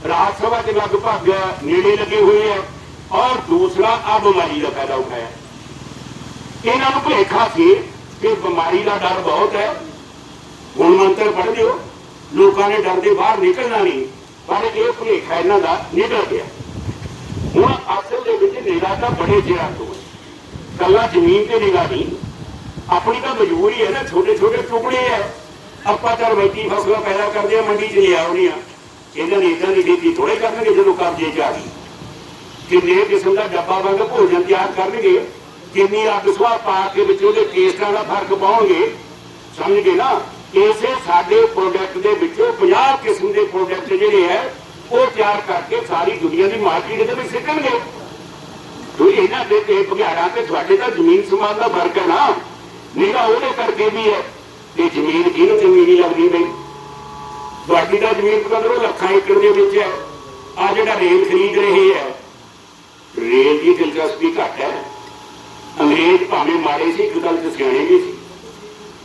राज सभा के लगभग नेड़े लगे हुए हैं, और दूसरा आ बीमारी का फायदा उठाया। इन्हों भुलेखा से कि बीमारी का डर बहुत है। हुण मंत्र पढ़ लो, लोगों ने डर के बाहर निकलना नहीं, पर यह भुलेखा इन्हों का निकल गया। ਹੁਣ ਅਸਲ ਦੇ ਵਿੱਚ ਨਿਗਾਹ ਤਾਂ ਬੜੇ ਚਿਰਾਂ ਤੋਂ ਹੈ, ਕੱਲਾ ਜ਼ਮੀਨ ਤੇ ਨਿਗਾਹ ਨਹੀਂ, ਆਪਣੀ ਤਾਂ ਮਜਬੂਰੀ ਹੈ ਨਾ, ਛੋਟੇ ਛੋਟੇ ਟੁਕੜੇ ਹੈ, ਆਪਾਂ ਤਾਂ ਰਵਾਇਤੀ ਫਸਲਾਂ ਪੈਦਾ ਕਰਦੇ ਆ, ਮੰਡੀ 'ਚ ਲਿਆ ਆਉਣੀਆਂ, ਇਹਨਾਂ ਨੇ ਇੱਦਾਂ ਦੀ ਖੇਤੀ ਥੋੜੇ ਕਰਨਗੇ ਜਦੋਂ ਕਬਜ਼ੇ 'ਚ ਆ ਗਈ। ਕਿੰਨੇ ਕਿਸਮ ਦਾ ਡੱਬਾ ਵਾਂਗ ਭੋਜਨ ਤਿਆਰ ਕਰਨਗੇ, ਕਿੰਨੀ ਅੱਗ ਸੁਆਹ ਪਾ ਕੇ ਵਿੱਚ ਉਹਦੇ ਟੇਸਟਾਂ ਦਾ ਫਰਕ ਪਾਉਣਗੇ, ਸਮਝ ਗਏ ਨਾ। ਇਸੇ ਸਾਡੇ ਪ੍ਰੋਡਕਟ ਦੇ ਵਿੱਚੋਂ 50 ਕਿਸਮ ਦੇ ਪ੍ਰੋਡਕਟ ਜਿਹੜੇ ਹੈ ਉਹ ਤਿਆਰ ਕਰਕੇ ਸਾਰੀ ਦੁਨੀਆ ਦੀ ਮਾਰਕੀਟ ਦੇ ਵਿੱਚ ਸਿੱਟਣਗੇ। ਤੋ ਇਹਨਾਂ ਦੇ ਤੇ ਭਗਿਆੜਾਂ ਤੇ ਤੁਹਾਡੇ ਤਾਂ ਜ਼ਮੀਨ ਸਮਾਨ ਦਾ ਫਰਕ ਹੈ ਨਾ, ਨਿਗਾਹ ਉਹਦੇ ਕਰਕੇ ਵੀ ਹੈ। ਤੇ ਜ਼ਮੀਨ ਕਿਹਨੂੰ ਚੰਗੀ ਨਹੀਂ ਲੱਗਦੀ ਬਈ? ਤੁਹਾਡੀ ਤਾਂ ਜ਼ਮੀਨ ਕਦਰੋਂ ਲੱਖਾਂ ਏਕੜ ਦੇ ਵਿੱਚ ਹੈ। ਆ ਜਿਹੜਾ ਰੇਲ ਖਰੀਦ ਰਹੇ ਹੈ, ਰੇਲ ਦੀ ਦਿਲਚਸਪੀ ਘੱਟ ਹੈ। ਅੰਗਰੇਜ਼ ਭਾਵੇਂ ਮਾਰੇ ਸੀ, ਇੱਕ ਗੱਲ ਤੇ ਸਿਆਣੇ ਵੀ ਸੀ,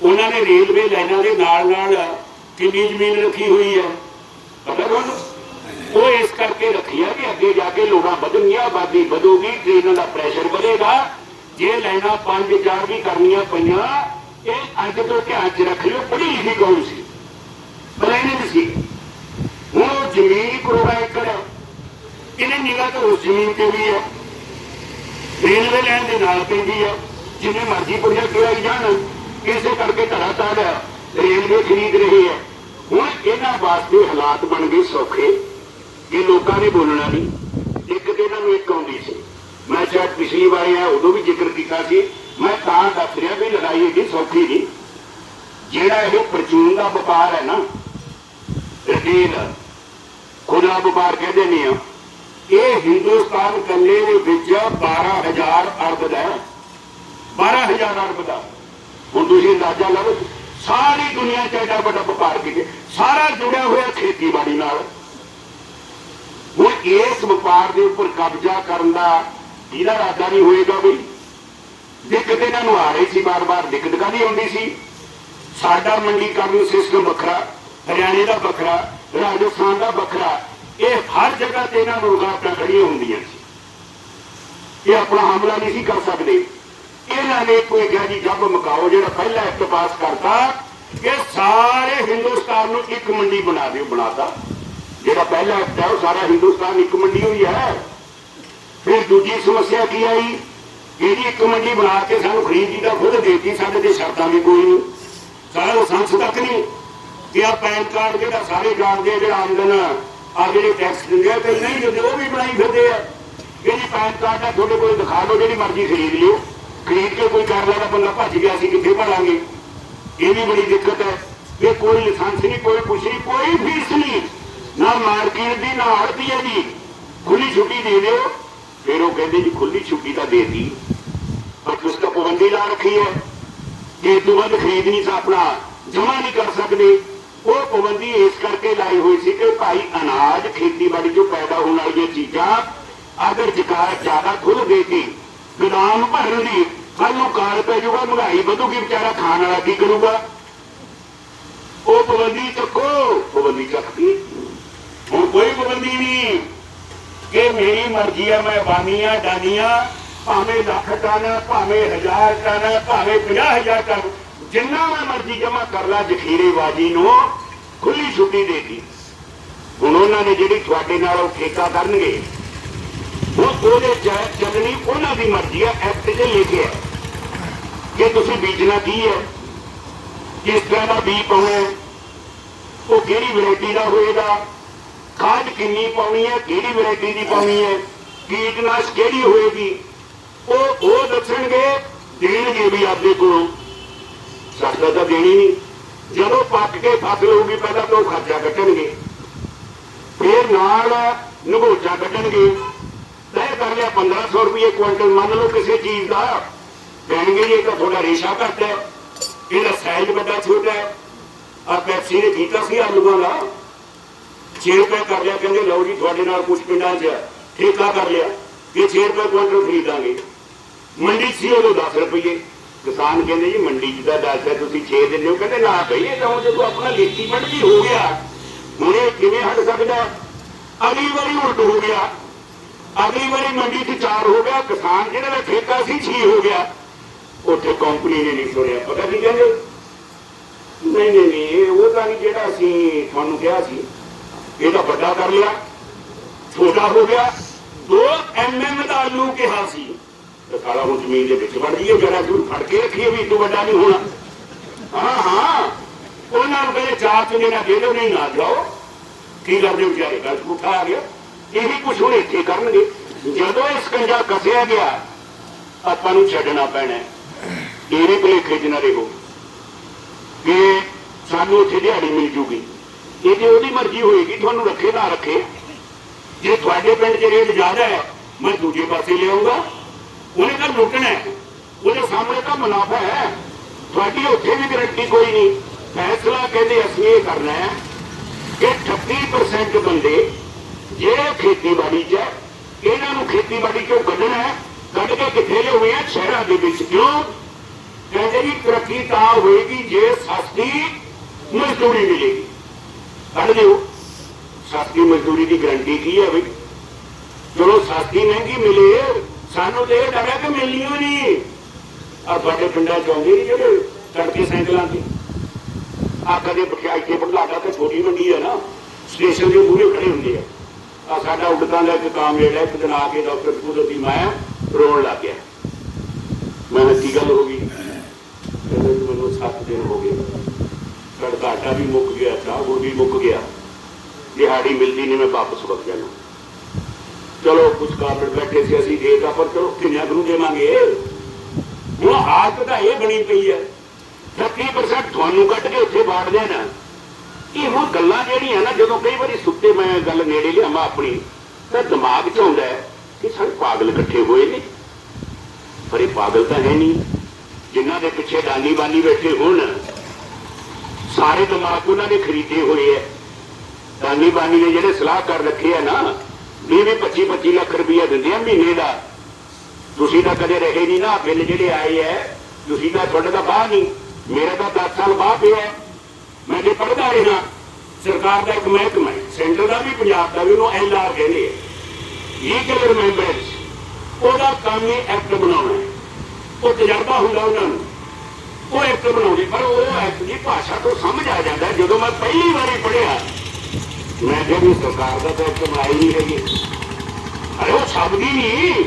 ਉਹਨਾਂ ਨੇ ਰੇਲਵੇ ਲਾਈਨਾਂ ਦੇ ਨਾਲ ਨਾਲ ਕਿੰਨੀ ਜ਼ਮੀਨ ਰੱਖੀ ਹੋਈ ਹੈ ਪਤਾ ਤੁਹਾਨੂੰ? ਉਹ ਇਸ ਕਰਕੇ ਰੱਖੀ ਹੈ ਕਿ ਅੱਗੇ ਜਾ ਕੇ ਲੋੜਾਂ ਵਧਣਗੀਆਂ, ਆਬਾਦੀ ਵਧੂਗੀ, ਟ੍ਰੇਨਾਂ ਦਾ ਪ੍ਰੈਸ਼ਰ ਵਧੇਗਾ। ਜੇ ਲਾਈਨਾਂ 5-4 ਵੀ ਕਰਨੀਆਂ ਪਈਆਂ, ਇਹ ਅੱਜ ਤੋਂ ਧਿਆਨ 'ਚ ਰੱਖ ਲਿਓ, ਪੜ੍ਹੀ ਲਿਖੀ ਕੌਣ ਸੀ? ਪਲੈਨਿੰਗ ਸੀ। ਹੁਣ ਉਹ ਜ਼ਮੀਨ ਕਰੋੜਾਂ ਏਕੜ ਹੈ, ਇਹਨੇ ਨਿਗਾਹ ਤਾਂ ਉਸ ਜ਼ਮੀਨ ਤੇ ਵੀ ਹੈ, ਰੇਲਵੇ ਲਾਈਨ ਦੇ ਨਾਲ ਪੈਂਦੀ ਹੈ, ਜਿੰਨੇ ਮਰਜ਼ੀ ਪ੍ਰੋਜੈਕਟ ਕਰਾਈ ਜਾਣ, ਇਸੇ ਕਰਕੇ ਧੜਾ ਧੜ ਰੇਲਵੇ ਖਰੀਦ ਰਹੇ ਹੈ। ਹੁਣ ਇਹਨਾਂ ਵਾਸਤੇ ਹਾਲਾਤ ਬਣ ਗਏ ਸੌਖੇ ਕਿ ਲੋਕਾਂ ਨੇ ਬੋਲਣਾ ਨਹੀਂ। ਇੱਕ ਤੇ ਇਹਨਾਂ ਨੂੰ ਇੱਕ ਆਉਂਦੀ ਸੀ, ਮੈਂ ਸ਼ਾਇਦ ਪਿਛਲੀ ਵਾਰ ਆਇਆ ਉਦੋਂ ਵੀ ਜ਼ਿਕਰ ਕੀਤਾ ਸੀ, ਮੈਂ ਤਾਂ ਦੱਸ ਰਿਹਾ ਵੀ ਲੜਾਈ ਇਹਦੀ ਸੌਖੀ ਨਹੀਂ। ਜਿਹੜਾ ਇਹ ਪ੍ਰਚੂਨ ਦਾ ਵਪਾਰ ਹੈ ਨਾ, ਰਿਟੇਲ ਖੁੱਲਾ ਵਪਾਰ ਕਹਿੰਦੇ ਨੇ ਆ, ਇਹ ਹਿੰਦੁਸਤਾਨ ਇਕੱਲੇ ਦੇ ਵਿੱਚ 12,000 ਅਰਬ ਦਾ, 12,000 ਅਰਬ ਦਾ। ਹੁਣ ਤੁਸੀਂ ਅੰਦਾਜ਼ਾ ਲਾਓ, ਸਾਰੀ ਦੁਨੀਆ 'ਚ ਐਡਾ ਵੱਡਾ ਵਪਾਰ ਕੀਤੇ, ਸਾਰਾ ਜੁੜਿਆ ਹੋਇਆ ਖੇਤੀਬਾੜੀ ਨਾਲ। ਹੁਣ ਇਸ ਵਪਾਰ ਦੇ ਉੱਪਰ ਕਬਜ਼ਾ ਕਰਨ ਦਾ ਇਹਦਾ ਇਰਾਦਾ ਨਹੀਂ ਹੋਏਗਾ ਬਈ? ਦਿੱਕਤ ਇਹਨਾਂ ਨੂੰ ਆ ਰਹੀ ਸੀ, ਬਾਰ-ਬਾਰ ਦਿੱਕਤ ਕਾਹਦੀ ਆਉਂਦੀ ਸੀ? ਸਾਡਾ ਮੰਡੀਕਰਨ ਸਿਸਟਮ ਵੱਖਰਾ, ਹਰਿਆਣੇ ਦਾ ਵੱਖਰਾ, ਰਾਜਸਥਾਨ ਦਾ ਵੱਖਰਾ, ਇਹ ਹਰ ਜਗ੍ਹਾ ਤੇ ਇਹਨਾਂ ਨੂੰ ਰੁਕਾਵਟਾਂ ਖੜੀਆਂ ਹੁੰਦੀਆਂ ਸੀ। ਇਹ ਆਪਣਾ ਹਮਲਾ ਨਹੀਂ ਸੀ ਕਰ ਸਕਦੇ। ਇਹਨਾਂ ਨੇ ਕੋਈ ਕਿਹਾ ਜੀ ਜੱਬ ਮਕਾਓ, ਜਿਹੜਾ ਪਹਿਲਾ ਐਕਟ ਪਾਸ ਕਰਤਾ ਕਿ ਸਾਰੇ ਹਿੰਦੁਸਤਾਨ ਨੂੰ ਇੱਕ ਮੰਡੀ ਬਣਾ ਦਿਓ, ਬਣਾਤਾ। ਜਿਹੜਾ ਪਹਿਲਾ ਐਕਟ ਹੈ ਉਹ ਸਾਰਾ ਹਿੰਦੁਸਤਾਨ ਇੱਕ ਮੰਡੀ ਹੋਈ ਹੈ। ਫਿਰ ਦੂਜੀ ਸਮੱਸਿਆ ਕੀ ਆਈ? ਇਹਦੀ ਇੱਕ ਮੰਡੀ ਬਣਾ ਕੇ ਸਾਨੂੰ ਖਰੀਦ ਦੀ ਤਾਂ ਖੁਦ ਦੇਤੀ, ਸਾਡੇ ਤੇ ਸ਼ਰਤਾਂ ਵੀ ਕੋਈ ਨਹੀਂ, ਸਾਰਾ ਲਾਇਸੈਂਸ ਤੱਕ ਨਹੀਂ ਕਿ ਆ ਪੈਨ ਕਾਰਡ ਜਿਹੜਾ ਸਾਰੇ ਜਾਣਦੇ, ਜਿਹੜਾ ਆਮਦਨ ਆ ਜਿਹੜੇ ਟੈਕਸ ਦਿੰਦੇ ਆ, ਕਈ ਨਹੀਂ ਦਿੰਦੇ, ਉਹ ਵੀ ਬਣਾਈ ਫਿਰਦੇ ਆ ਕਿ ਜੀ ਪੈਨ ਕਾਰਡ ਹੈ ਤੁਹਾਡੇ ਕੋਲ, ਦਿਖਾ ਲਓ, ਜਿਹੜੀ ਮਰਜ਼ੀ ਖਰੀਦ ਲਿਓ। ਖਰੀਦ ਕੇ ਕੋਈ ਕਰ ਲੈਣਾ, ਬੰਦਾ ਭੱਜ ਗਿਆ, ਅਸੀਂ ਕਿੱਥੇ ਭਰਾਂਗੇ? ਇਹ ਵੀ ਬੜੀ ਦਿੱਕਤ ਹੈ ਕਿ ਕੋਈ ਲਾਇਸੈਂਸ ਨਹੀਂ, ਕੋਈ ਕੁਛ ਨਹੀਂ, ਕੋਈ ਫੀਸ ਨਹੀਂ, ਨਾ ਮਾਰਕੀਟ ਦੀ, ਨਾ ਆੜ੍ਹਤੀਏ ਦੀ, ਖੁੱਲੀ ਛੁੱਟੀ ਦੇ ਦਿਓ। ਫਿਰ ਉਹ ਕਹਿੰਦੇ ਜੀ ਖੁੱਲੀ ਛੁੱਟੀ ਤਾਂ ਦੇ ਦਿੱਤੀ, ਪਰ ਤੁਸੀਂ ਤਾਂ ਪਾਬੰਦੀ ਲਾ ਰੱਖੀ ਹੈ ਕਿ ਇਹ ਤੋਂ ਵੱਧ ਖਰੀਦ ਨਹੀਂ ਆਪਣਾ ਜਮ੍ਹਾਂ ਨਹੀਂ ਕਰ ਸਕਦੇ। ਉਹ ਪਾਬੰਦੀ ਇਸ ਕਰਕੇ ਲਾਈ ਹੋਈ ਸੀ ਕਿ ਭਾਈ ਅਨਾਜ ਖੇਤੀਬਾੜੀ ਚੋਂ ਪੈਦਾ ਹੋਣ ਵਾਲੀਆਂ ਚੀਜ਼ਾਂ ਅਗਰ ਜ਼ਿਆਦਾ ਖੁੱਲ੍ਹ ਦੇ ਕੇ ਗੋਦਾਮ ਭਰਨ ਦੀ, ਕੱਲ ਨੂੰ ਕਾਰ ਪੈ ਜਾਊਗਾ, ਮਹਿੰਗਾਈ ਵਧੂਗੀ, ਵਿਚਾਰਾ ਖਾਣ ਵਾਲਾ ਕੀ ਕਰੂਗਾ? ਉਹ ਪਾਬੰਦੀ ਚੱਕੋ, ਪਾਬੰਦੀ ਚੱਕਦੀ। ਹੁਣ ਕੋਈ ਪਾਬੰਦੀ ਨਹੀਂ ਕਿ ਮੇਰੀ ਮਰਜ਼ੀ ਹੈ, ਮੈਂ ਬਾਨੀਆਂ ਡਾਨੀਆਂ, ਭਾਵੇਂ ਲੱਖ ਟਨ, ਭਾਵੇਂ 1000 ਟਨ, ਭਾਵੇਂ 50,000 ਟਨ, ਜਿੰਨਾ ਮੈਂ ਮਰਜ਼ੀ ਜਮਾ ਕਰ ਲਾ। ਜ਼ਖੀਰੇਬਾਜ਼ੀ ਨੂੰ ਖੁੱਲੀ ਛੁੱਟੀ ਦੇ ਦਿੱਤੀ। ਹੁਣ ਉਹਨਾਂ ਨੇ ਜਿਹੜੀ ਤੁਹਾਡੇ ਨਾਲ ਉਹ ਠੇਕਾ ਕਰਨਗੇ, ਉਹਦੇ ਚੱਲਣੀ ਉਹਨਾਂ ਦੀ ਮਰਜ਼ੀ ਹੈ। ਐਕਟ 'ਚ ਲਿਖਿਆ ਕਿ ਤੁਸੀਂ ਬੀਜਣਾ ਕੀ ਹੈ, ਕਿਸ ਤਰ੍ਹਾਂ ਦਾ ਬੀਜ ਪਾਉਣਾ, ਉਹ ਕਿਹੜੀ ਵੈਰਾਈਟੀ ਦਾ ਹੋਏਗਾ, ਖਾਦ ਕਿੰਨੀ ਪਾਉਣੀ ਹੈ, ਕਿਹੜੀ ਵੈਰਾਈਟੀ ਦੀ ਪਾਉਣੀ ਹੈ, ਕੀਟਨਾਸ਼ਕ ਕਿਹੜੀ ਹੋਏਗੀ, ਉਹ ਦੱਸਣਗੇ। ਦੇਣਗੇ ਵੀ ਆਪਦੇ ਕੋਲੋਂ, ਸਾਡਾ ਤਾਂ ਦੇਣੀ ਨਹੀਂ। ਜਦੋਂ ਪੱਕ ਕੇ ਫਸਲ ਹੋਊਗੀ, ਪਹਿਲਾਂ ਤਾਂ ਉਹ ਖਰਚਾ ਕੱਟਣਗੇ, ਫਿਰ ਨਾਲ ਨਗੋਚਾ ਕੱਢਣਗੇ। ਤੈਅ ਕਰ ਲਿਆ 1500 ਰੁਪਏ ਕੁਇੰਟਲ, ਮੰਨ ਲਓ ਕਿਸੇ ਚੀਜ਼ ਦਾ, ਕਹਿਣਗੇ ਜੀ ਇਹ ਤਾਂ ਤੁਹਾਡਾ ਰੇਸ਼ਾ ਘੱਟ ਹੈ, ਇਹਦਾ ਸਾਈਜ਼ ਵੱਡਾ ਛੋਟਾ ਹੈ। ਆ ਪੈਪਸੀ ਨੇ ਕੀਤਾ ਸੀ ਆਲੂਆਂ ਦਾ 6 ਰੁਪਏ ਕਰ ਲਿਆ, ਕਹਿੰਦੇ ਲਓ ਜੀ ਤੁਹਾਡੇ ਨਾਲ ਕੁਝ ਪਿੰਡਾਂ 'ਚ ਠੇਕਾ ਕਰ ਲਿਆ ਕਿ 6 ਰੁਪਏ ਕੁਇੰਟਲ ਖਰੀਦਾਂਗੇ। ਮੰਡੀ ਸੀ ਉਦੋਂ 10 ਰੁਪਏ। ਕਿਸਾਨ ਕਹਿੰਦੇ ਜੀ ਮੰਡੀ 'ਚ ਤਾਂ 10 ਹੈ, ਤੁਸੀਂ 6 ਦਿੰਦੇ ਹੋ। ਕਹਿੰਦੇ ਨਾ ਬਈ, ਇਹ ਤਾਂ ਹੁਣ ਜਦੋਂ ਆਪਣਾ ਲੇਖੀ ਮੰਡੀ ਹੋ ਗਿਆ, ਹੁਣ ਇਹ ਕਿਵੇਂ ਹਟ ਸਕਦਾ? ਅਗਲੀ ਵਾਰੀ ਉਲਟ ਹੋ ਗਿਆ, ਅਗਲੀ ਵਾਰੀ ਮੰਡੀ 'ਚ 4 ਹੋ ਗਿਆ, ਕਿਸਾਨ ਜਿਹੜਾ ਦਾ ਠੇਕਾ ਸੀ 6 ਹੋ ਗਿਆ। ਉੱਥੇ ਕੰਪਨੀ ਨੇ ਨਹੀਂ ਸੁਣਿਆ, ਪਤਾ ਕੀ ਕਹਿੰਦੇ? ਨਹੀਂ ਉਹ ਤਾਂ ਨਹੀਂ ਜਿਹੜਾ ਅਸੀਂ ਤੁਹਾਨੂੰ ਕਿਹਾ ਸੀ, ਇਹ ਤਾਂ ਵੱਡਾ ਕਰ ਲਿਆ, ਛੋਟਾ ਹੋ ਗਿਆ, 2 mm ਦਾ ਆਲੂ ਕਿਹਾ ਸੀ ਤੇ ਸਾਲਾ ਹੁਣ ਜ਼ਮੀਨ ਦੇ ਵਿੱਚ ਵੜ ਜਾਈਏ, ਜਰਾ ਜ਼ਰੂਰ ਫੜ ਕੇ ਰੱਖੀਏ ਵੀ ਤੂੰ ਵੱਡਾ ਨਹੀਂ ਹੋਣਾ। ਹਾਂ ਉਹਨਾਂ ਨੂੰ ਕਹਿੰਦੇ 4 ਚੁੰਨੇ ਨਾ ਦੇ ਦਿਓ, ਨਹੀਂ ਨਾ ਜਾਓ। ਕੀ ਕਰਦੇ ਵਿਚਾਰੇ, ਗੱਲ ਪੁੱਠਾ ਆ ਗਿਆ। ਇਹੀ ਕੁਛ ਹੁਣ ਇੱਥੇ ਕਰਨਗੇ। ਜਦੋਂ ਇਹ ਸਕੰਜਾ ਕੱਸਿਆ ਗਿਆ ਆਪਾਂ ਨੂੰ ਛੱਡਣਾ ਪੈਣਾ। ਇਹਦੇ ਭੁਲੇਖੇ 'ਚ ਨਾ ਰਹੋ ਕਿ ਸਾਨੂੰ ਉੱਥੇ ਦਿਹਾੜੀ ਮਿਲ ਜੂਗੀ। ਇਹ ਜੇ ਉਹਦੀ ਮਰਜ਼ੀ ਹੋਏਗੀ ਤੁਹਾਨੂੰ ਰੱਖੇ ਨਾ ਰੱਖੇ। ਜੇ ਤੁਹਾਡੇ ਪਿੰਡ 'ਚ ਰੇਟ ਜ਼ਿਆਦਾ ਹੈ ਮੈਂ ਦੂਜੇ ਪਾਸੇ ਲਿਆਊਂਗਾ। ਉਹਨੇ ਤਾਂ ਲੁੱਟਣਾ, ਉਹਦੇ ਸਾਹਮਣੇ ਤਾਂ ਮੁਨਾਫਾ ਹੈ। ਤੁਹਾਡੀ ਉੱਥੇ ਵੀ ਗਰੰਟੀ ਕੋਈ ਨਹੀਂ। ਫੈਸਲਾ ਕਹਿੰਦੇ ਅਸੀਂ ਇਹ ਕਰਨਾ ਹੈ ਕਿ 38% ਬੰਦੇ ਜਿਹੜੇ ਖੇਤੀਬਾੜੀ 'ਚ ਇਹਨਾਂ ਨੂੰ ਖੇਤੀਬਾੜੀ 'ਚੋਂ ਕੱਢਣਾ ਹੈ। ਕੱਢ ਕੇ ਕਿੱਥੇ ਲਿਆਉਣੇ ਆ? ਸ਼ਹਿਰਾਂ ਦੇ ਵਿੱਚ। ਕਿਉਂ? ਕਹਿੰਦੇ ਜੀ ਤਰੱਕੀ ਤਾਂ ਹੋਏਗੀ ਜੇ ਸਸਤੀ ਮਜ਼ਦੂਰੀ ਮਿਲੇਗੀ। ਕੱਢ ਦਿਓ। ਸਸਤੀ ਮਜ਼ਦੂਰੀ ਦੀ ਗਰੰਟੀ ਕੀ ਹੈ ਬਈ? ਚਲੋ ਸਸਤੀ ਮਹਿੰਗੀ ਮਿਲੇ, ਸਾਨੂੰ ਤੇ ਇਹ ਡਰ ਹੈ ਕਿ ਮਿਲਣੀ ਓ ਨਹੀਂ। ਆ ਤੁਹਾਡੇ ਪਿੰਡਾਂ 'ਚ ਆਉਂਦੇ ਨਹੀਂ ਜਿਹੜੇ ਤੜਕੇ ਸਾਈਕਲਾਂ ਤੇ ਆ ਕਦੇ ਬਖਿਆਈ ਤੇ ਬੁਢਲਾਡਾ ਤੇ ਛੋਟੀ ਮੰਡੀ ਹੈ ਨਾ, ਸਟੇਸ਼ਨ ਦੇ ਮੂਹਰੇ ਖੜੇ ਹੁੰਦੇ ਆ। ਆ ਸਾਡਾ ਉਡਕਾਂ ਦਾ ਇੱਕ ਕਾਮਰੇਡ ਹੈ, ਇੱਕ ਦਿਨ ਆ ਕੇ ਡਾਕਟਰ ਕੁਦਰਤੀ ਮੈਂ ਰੋਣ ਲੱਗ ਗਿਆ। ਮੈਂ ਕੀ ਗੱਲ ਹੋ ਗਈ? ਕਹਿੰਦੇ ਮੈਨੂੰ 7 ਦਿਨ ਹੋ ਗਏ, ਸਾਡਾ ਆਟਾ ਵੀ ਮੁੱਕ ਗਿਆ, ਚਾਹ ਵੀ ਮੁੱਕ ਗਿਆ, ਦਿਹਾੜੀ ਮਿਲਦੀ ਨਹੀਂ, ਮੈਂ ਵਾਪਸ ਵਗ ਜਾਣਾ। ਚਲੋ ਕੁਝ ਕਾਮਰੇਡ ਬੈਠੇ ਸੀ, ਅਸੀਂ ਦੇਤਾ, ਪਰ ਚਲੋ ਕਿੰਨਿਆਂ ਨੂੰ ਦੇਵਾਂਗੇ। ਹੁਣ ਹਾਲਤ ਤਾਂ ਇਹ ਬਣੀ ਪਈ ਹੈ 30% ਤੁਹਾਨੂੰ ਕੱਢ ਕੇ ਉੱਥੇ ਬਾੜ ਦੇਣਾ। ਇਹ ਹੁਣ ਗੱਲਾਂ ਜਿਹੜੀਆਂ ਨਾ, ਜਦੋਂ ਕਈ ਵਾਰੀ ਸੁੱਤੇ ਮੈਂ ਗੱਲ ਨੇੜੇ ਲਿਆਵਾਂ ਆਪਣੀ, ਤਾਂ ਦਿਮਾਗ 'ਚ ਆਉਂਦਾ ਹੈ ਕਿ ਸਾਰੇ ਪਾਗਲ ਇਕੱਠੇ ਹੋਏ ਨੇ। ਪਰ ਇਹ ਪਾਗਲ ਤਾਂ ਹੈ ਨਹੀਂ। ਜਿਨ੍ਹਾਂ ਦੇ ਪਿੱਛੇ ਡਾਨੀ ਬਾਨੀ ਬੈਠੇ ਹੋਣ, ਸਾਰੇ ਦਿਮਾਗ ਉਹਨਾਂ ਨੇ ਖਰੀਦੇ ਹੋਏ ਹੈ। ਡਾਨੀ ਬਾਨੀ ਨੇ ਜਿਹੜੇ ਸਲਾਹ ਕਰ ਰੱਖੇ ਆ ਨਾ, 20-25 ਲੱਖ ਰੁਪਇਆ ਦਿੰਦੇ ਆ ਮਹੀਨੇ ਦਾ। ਤੁਸੀਂ ਤਾਂ ਕਦੇ ਰਹੇ ਨਹੀਂ ਨਾ। ਬਿੱਲ ਜਿਹੜੇ ਆਏ ਹੈ, ਤੁਸੀਂ ਤਾਂ, ਤੁਹਾਡੇ ਤਾਂ ਬਾਹਰ ਨਹੀਂ, ਮੇਰਾ ਤਾਂ 10 ਸਾਲ ਬਾਹਰ ਪਿਆ। ਮੈਂ ਜੇ ਪੜ੍ਹਦਾ ਰਿਹਾ, ਸਰਕਾਰ ਦਾ ਇੱਕ ਮਹਿਕਮਾ ਹੈ, ਸੈਂਟਰ ਦਾ ਵੀ ਪੰਜਾਬ ਦਾ ਵੀ, ਉਹਨੂੰ LR ਕਹਿੰਦੇ ਆ, ਲੀਗਲ ਰਿਮੈਂਬਰੈਂਸ। ਉਹਦਾ ਕੰਮ ਹੀ ਐਕਟ ਬਣਾਉਣਾ। ਉਹ ਤਜਰਬਾ ਹੁੰਦਾ ਉਹਨਾਂ ਨੂੰ, ਉਹ ਐਕਟ ਬਣਾਉਂਦੇ। ਪਰ ਉਹ ਐਕਟ ਦੀ ਭਾਸ਼ਾ ਤੋਂ ਸਮਝ ਆ ਜਾਂਦਾ। ਜਦੋਂ ਮੈਂ ਪਹਿਲੀ ਵਾਰੀ ਪੜ੍ਹਿਆ ਮੈਂ ਕਿਹਾ ਵੀ ਸਰਕਾਰ ਦਾ ਤਾਂ ਐਕਟ ਬਣਾਈ ਨਹੀਂ ਹੈਗੀ। ਅਰੇ ਉਹ ਸ਼ਬਦ ਹੀ ਨਹੀਂ,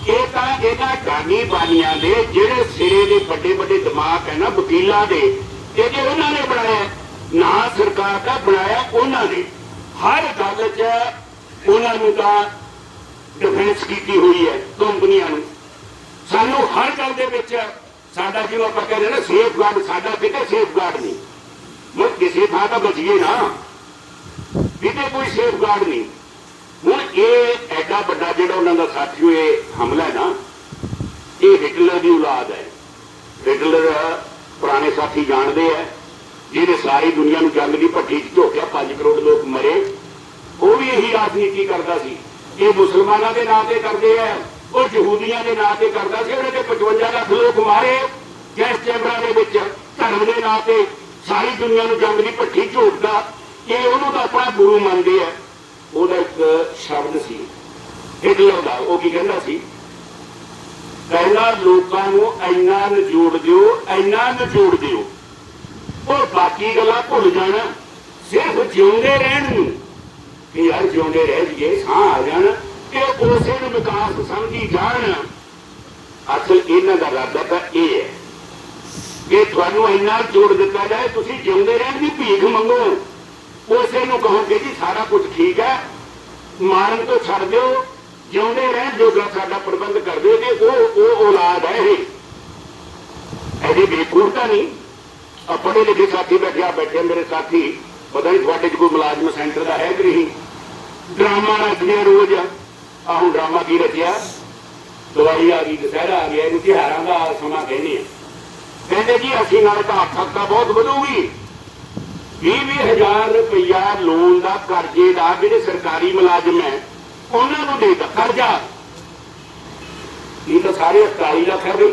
ਇਹ ਤਾਂ ਇਹਦਾ ਡਾਨੀ ਬਾਨੀਆਂ ਦੇ ਜਿਹੜੇ ਸਿਰੇ ਦੇ ਵੱਡੇ ਵੱਡੇ ਦਿਮਾਗ ਹੈ ਨਾ ਵਕੀਲਾਂ ਦੇ, ਇਹ ਜੇ ਉਹਨਾਂ ਨੇ ਬਣਾਇਆ ਨਾ, ਸਰਕਾਰ ਦਾ ਬਣਾਇਆ ਉਹਨਾਂ ਨੇ। ਹਰ ਗੱਲ 'ਚ ਉਹਨਾਂ ਨੂੰ ਤਾਂ ਡਿਫੈਂਸ ਕੀਤੀ ਹੋਈ ਹੈ ਕੰਪਨੀਆਂ ਨੂੰ। ਸਾਨੂੰ ਹਰ ਗੱਲ ਦੇ ਵਿੱਚ ਸਾਡਾ, ਜਿਵੇਂ ਆਪਾਂ ਕਹਿੰਦੇ ਨਾ ਸੇਫ ਗਾਰਡ, ਸਾਡਾ ਕਿਤੇ ਸੇਫ ਗਾਰਡ ਨਹੀਂ। ਉਹ ਕਿਸੇ ਥਾਂ ਤਾਂ ਬਚੀਏ ਨਾ, ਕਿਤੇ ਕੋਈ ਸੇਫ ਗਾਰਡ ਨਹੀਂ। ਹੁਣ ਇਹ ਐਡਾ ਵੱਡਾ ਜਿਹੜਾ ਉਹਨਾਂ ਦਾ ਸਾਥੀ ਹੋਏ ਹਮਲਾ ਹੈ ਨਾ, ਇਹ ਹਿਟਲਰ ਦੀ ਔਲਾਦ ਹੈ। ਹਿਟਲਰ ਪੁਰਾਣੇ ਸਾਥੀ ਜਾਣਦੇ ਆ, ਜਿਹਨੇ ਸਾਰੀ ਦੁਨੀਆ ਨੂੰ ਜੰਗ ਦੀ ਭੱਠੀ 'ਚ ਝੋਕਿਆ, 5 ਕਰੋੜ ਲੋਕ ਮਰੇ। ਉਹ ਵੀ ਇਹੀ ਰਾਜਨੀਤੀ ਕਰਦਾ ਸੀ। ਇਹ ਮੁਸਲਮਾਨਾਂ ਦੇ ਨਾਂ ਤੇ ਕਰਦੇ ਆ, ਉਹ ਯਹੂਦੀਆਂ ਦੇ ਨਾਂ ਤੇ ਕਰਦਾ ਸੀ। ਉਹਨੇ ਤੇ 55 ਲੱਖ ਲੋਕ ਮਾਰੇ ਗੈਸ ਚੈਂਬਰਾਂ ਦੇ ਵਿੱਚ, ਧਰਮ ਦੇ ਨਾਂ ਤੇ ਸਾਰੀ ਦੁਨੀਆ ਨੂੰ ਜੰਗ ਦੀ ਭੱਠੀ ਝੋਕਦਾ। ਇਹ ਉਹਨੂੰ ਤਾਂ ਆਪਣਾ ਗੁਰੂ ਮੰਨਦੇ ਆ। ਉਹਦਾ ਇੱਕ ਸ਼ਬਦ ਸੀ ਹਿਟਲਰ ਦਾ, ਉਹ ਕੀ ਕਹਿੰਦਾ ਸੀ? ਕਹਿੰਦਾ ਲੋਕਾਂ ਨੂੰ ਇੰਨਾ ਨਿਚੋੜ ਦਿਓ, ਇੰਨਾ ਨਿਚੋੜ ਦਿਓ, ਉਹ ਬਾਕੀ ਗੱਲਾਂ ਭੁੱਲ ਜਾਣਾ, ਸਿਰਫ ਜਿਉਂਦੇ ਰਹਿਣ ਨੂੰ। ਕਿ ਯਾਰ ਜਿਉਂਦੇ ਰਹਿ ਜੀਏ, ਸਾਹ ਆ ਜਾਣ, ਕਿ ਉਸੇ ਨੂੰ ਵਿਕਾਸ ਸਮਝੀ ਜਾਣ। ਅਸਲ ਇਹਨਾਂ ਦਾ ਇਰਾਦਾ ਤਾਂ ਇਹ ਹੈ ਕਿ ਤੁਹਾਨੂੰ ਇੰਨਾ ਜੋੜ ਦਿੱਤਾ ਜਾਏ, ਤੁਸੀਂ ਜਿਉਂਦੇ ਰਹਿਣ ਦੀ ਭੀਖ ਮੰਗੋ। ਉਸੇ ਨੂੰ ਕਹੋਗੇ ਜੀ ਸਾਰਾ ਕੁਝ ਠੀਕ ਹੈ, ਮਾਰਨ ਤੋਂ ਛੱਡ ਦਿਓ, ਜਿਉਂਦੇ ਰਹਿਣ ਜੋਗਾ ਸਾਡਾ ਪ੍ਰਬੰਧ ਕਰ ਦਿਓ। ਕਿ ਉਹ ਔਲਾਦ ਹੈ ਇਹ, ਇਹਦੀ ਬੇਕੂਫਤਾ ਨਹੀਂ। ਪੜ੍ਹੇ ਲਿਖੇ ਸਾਥੀ ਬੈਠੇ ਮੇਰੇ ਸਾਥੀ, ਪਤਾ ਨਹੀਂ ਤੁਹਾਡੇ 'ਚ ਕੋਈ ਮੁਲਾਜ਼ਮ ਸੈਂਟਰ ਦਾ ਹੈ ਕਿ ਨਹੀਂ। ਡਰਾਮਾ ਰਚਦੇ ਰੋਜ਼। ਆਹ ਹੁਣ ਡਰਾਮਾ ਕੀ ਰਚਿਆ? ਦੀਵਾਲੀ ਆ ਗਈ, ਦੁਸਹਿਰਾ ਆ ਗਿਆ, ਇਹਨੂੰ ਤਿਉਹਾਰਾਂ ਦਾ ਸਮਾਂ ਕਹਿੰਦੇ ਆ। ਕਹਿੰਦੇ ਜੀ ਅਸੀਂ ਨਾਲ ਤਾਂ ਆਰਥਿਕਤਾ ਬਹੁਤ ਵਧੂਗੀ। 20,000 ਰੁਪਇਆ ਲੋਨ ਦਾ, ਕਰਜ਼ੇ ਦਾ, ਜਿਹੜੇ ਸਰਕਾਰੀ ਮੁਲਾਜ਼ਮ ਹੈ ਉਹਨਾਂ ਨੂੰ ਦੇਦਾ ਕਰਜ਼ਾ। ਇਹ ਤਾਂ ਸਾਰੇ 48 ਲੱਖ ਹੈ ਬਈ।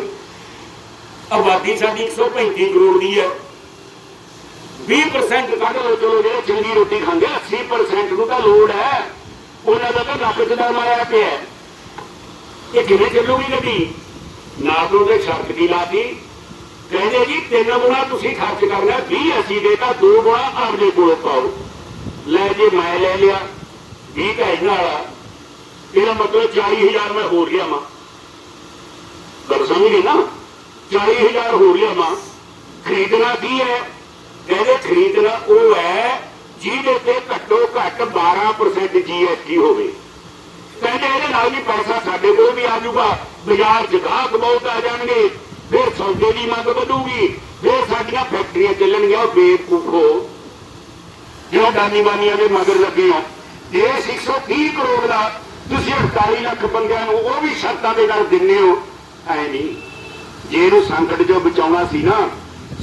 ਆਬਾਦੀ ਸਾਡੀ 135 ਕਰੋੜ ਦੀ ਹੈ। 20% ਕੱਢ ਲਓ, ਚਲੋ ਜਿਹੜੇ ਚੰਗੀ ਰੋਟੀ ਖਾਂਦੇ, 80% ਨੂੰ ਤਾਂ ਲੋੜ ਹੈ। ਉਹਨਾਂ ਦਾ ਤਾਂ ਲੱਖ 'ਚ ਦਾ ਮਾਇਆ ਪਿਆ। ਇਹ ਕਿਵੇਂ ਚੱਲੂਗੀ ਗੱਡੀ? ਨਾ ਤਾਂ ਉਹਦੇ ਸ਼ਰਤ ਕੀ ਲਾਤੀ, ਕਹਿੰਦੇ ਜੀ 3 ਗੁਣਾ ਤੁਸੀਂ ਖਰਚ ਕਰਨਾ, 20 ਅਸੀਂ ਦੇਤਾ, 2 ਗੁਣਾ ਆਪਦੇ ਕੋਲ ਪਾਓ। ਲੈ ਜੇ ਮੈਂ ਲੈ ਲਿਆ 20 ਤਾਂ ਇਹਨਾਂ ਵਾਲਾ, ਇਹਦਾ ਮਤਲਬ 40,000 ਮੈਂ ਹੋਰ ਲਿਆਵਾਂ। ਗੱਲ ਸਮਝ ਗਏ ਨਾ? 40,000 ਹੋਰ ਲਿਆਵਾਂ। ਖਰੀਦਣਾ ਕੀ ਹੈ? ਕਹਿੰਦੇ ਖਰੀਦਣਾ ਉਹ ਹੈ ਜਿਹਦੇ ਤੇ ਘੱਟੋ ਘੱਟ 12% GST ਹੋਵੇ। ਕਹਿੰਦੇ ਇਹਦੇ ਨਾਲ ਵੀ ਪੈਸਾ ਸਾਡੇ ਕੋਲ ਵੀ ਆ ਜਾਊਗਾ, ਬਾਜ਼ਾਰ 'ਚ ਗਾਹਕ ਬਹੁਤ ਆ ਜਾਣਗੇ, ਫਿਰ ਸੌਦੇ ਦੀ ਮੰਗ ਵਧੂਗੀ, ਫਿਰ ਸਾਡੀਆਂ ਫੈਕਟਰੀਆਂ ਚੱਲਣਗੀਆਂ। ਉਹ ਬੇਵਕੂਫੋ ਜੋ ਦਾਨੀ ਬਾਨੀਆਂ ਦੇ ਮਗਰ ਲੱਗੇ ਹੋ। ਦੇਸ਼ 130 ਕਰੋੜ ਦਾ ਤੁਸੀਂ 48 ਲੱਖ ਬੰਦਿਆਂ ਨੂੰ ਉਹ ਵੀ ਸ਼ਰਤਾਂ ਦੇ ਨਾਲ ਦਿੰਦੇ ਹੋ। ਐ ਨਹੀਂ, ਜੇ ਇਹਨੂੰ ਸੰਕਟ ਚੋਂ ਬਚਾਉਣਾ ਸੀ ਨਾ,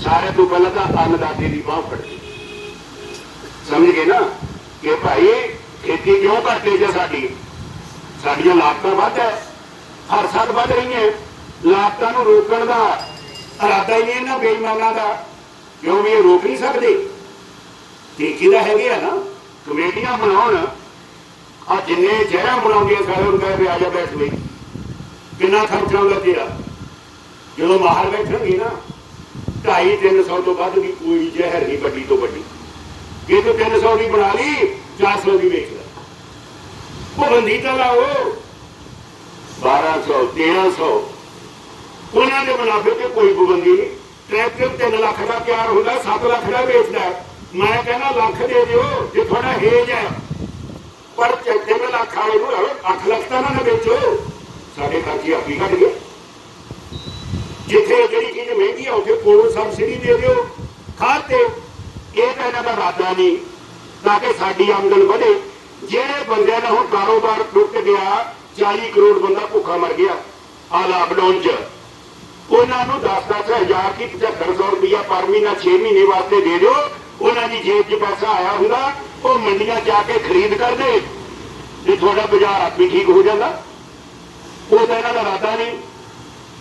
ਸਾਰਿਆਂ ਤੋਂ ਪਹਿਲਾਂ ਤਾਂ ਅੰਨਦਾਤੇ ਦੀ ਬਾਂਹ ਫੜਨੀ। ਸਮਝ ਗਏ ਨਾ ਕਿ ਭਾਈ ਖੇਤੀ ਕਿਉਂ ਘੱਟੇ ਜੇ ਸਾਡੀਆਂ ਲਾਗਤਾਂ ਵੱਧ ਹੈ, ਹਰ ਸਾਲ ਵੱਧ ਰਹੀਆਂ। ਲਾਗਤਾਂ ਨੂੰ ਰੋਕਣ ਦਾ ਇਰਾਦਾ ਹੀ ਨਹੀਂ ਇਹਨਾਂ ਬੇਈਮਾਨਾਂ ਦਾ, ਕਿਉਂ ਵੀ ਇਹ ਰੋਕ ਨਹੀਂ ਸਕਦੇ। ਠੇਕੇਦਾਰ ਹੈਗੇ ਆ ਨਾ, ਕਮੇਟੀਆਂ ਬਣਾਉਣ। ਆ ਜਿੰਨੇ ਜ਼ਹਿਰਾਂ ਬਣਾਉਂਦੀਆਂ ਸਾਰੇ ਨੂੰ ਕਹਿ ਆ ਜਾ ਬੈਠ ਬਈ, ਕਿੰਨਾ ਖਰਚਾ ਆਉਂਦਾ ਤੇਰਾ। ਜਦੋਂ ਬਾਹਰ ਬੈਠਣਗੇ ਨਾ 250-300 ਤੋਂ ਵੱਧ ਦੀ ਕੋਈ ਜ਼ਹਿਰ ਨਹੀਂ ਵੱਡੀ ਤੋਂ ਵੱਡੀ। ਜੇ ਤੂੰ 300 ਦੀ ਬਣਾ ਲਈ 400 ਦੀ ਵੇਚ ਲੈ। ਪਾਬੰਦੀ ਤਾਂ ਲਾਓ 1200 1300। ਉਹਨਾਂ ਦੇ ਮੁਨਾਫੇ ਤੇ ਕੋਈ ਪਾਬੰਦੀ ਨਹੀਂ। ਟਰੈਕਟਰ 3 ਲੱਖ ਦਾ ਤਿਆਰ ਹੁੰਦਾ, 7 ਲੱਖ ਦਾ ਵੇਚਦਾ। ਮੈਂ ਕਹਿੰਦਾ ਲੱਖ ਦੇ ਦਿਓ ਜੇ ਤੁਹਾਡਾ ਹੇਜ ਹੈ, ਪਰ 3 ਲੱਖ ਵਾਲੇ ਨੂੰ 8 ਲੱਖ ਤਾਂ ਨਾ ਵੇਚੋ। ਸਾਡੇ ਖਰਚੇ ਆਪੀ ਘੱਟ ਗਏ। ਜਿੱਥੇ ਜਿਹੜੀ ਚੀਜ਼ ਮਹਿੰਗੀ ਆ ਉੱਥੇ ਕੋਲੋਂ ਸਬਸਿਡੀ ਦੇ ਦਿਓ ਖਾਦ ਤੇ। ਇਹ ਤਾਂ ਇਹਨਾਂ ਦਾ ਇਰਾਦਾ ਨਹੀਂ ਤਾਂ ਕਿ ਸਾਡੀ ਆਮਦਨ ਵਧੇ। ਜਿਹੜੇ ਬੰਦਿਆਂ ਦਾ ਹੁਣ ਕਾਰੋਬਾਰ ਟੁੱਟ ਗਿਆ, 40 ਕਰੋੜ ਬੰਦਾ ਭੁੱਖਾ ਮਰ ਗਿਆ ਆ ਲਾਕਡਾਊਨ 'ਚ, ਉਹਨਾਂ ਨੂੰ 10-10 ਹਜ਼ਾਰ ਕੀ 7500 ਰੁਪਇਆ ਪਰ ਮਹੀਨਾ 6 ਮਹੀਨੇ ਵਾਸਤੇ ਦੇ ਦਿਓ। ਉਹਨਾਂ ਦੀ ਜੇਬ 'ਚ ਪੈਸਾ ਆਇਆ ਹੁੰਦਾ, ਉਹ ਮੰਡੀਆਂ ਜਾ ਕੇ ਖਰੀਦ ਕਰਦੇ ਜੇ ਤੁਹਾਡਾ ਬਾਜ਼ਾਰ ਆਪੀ ਠੀਕ ਹੋ ਜਾਂਦਾ। ਉਹ ਤਾਂ ਇਹਨਾਂ ਦਾ ਇਰਾਦਾ ਨਹੀਂ।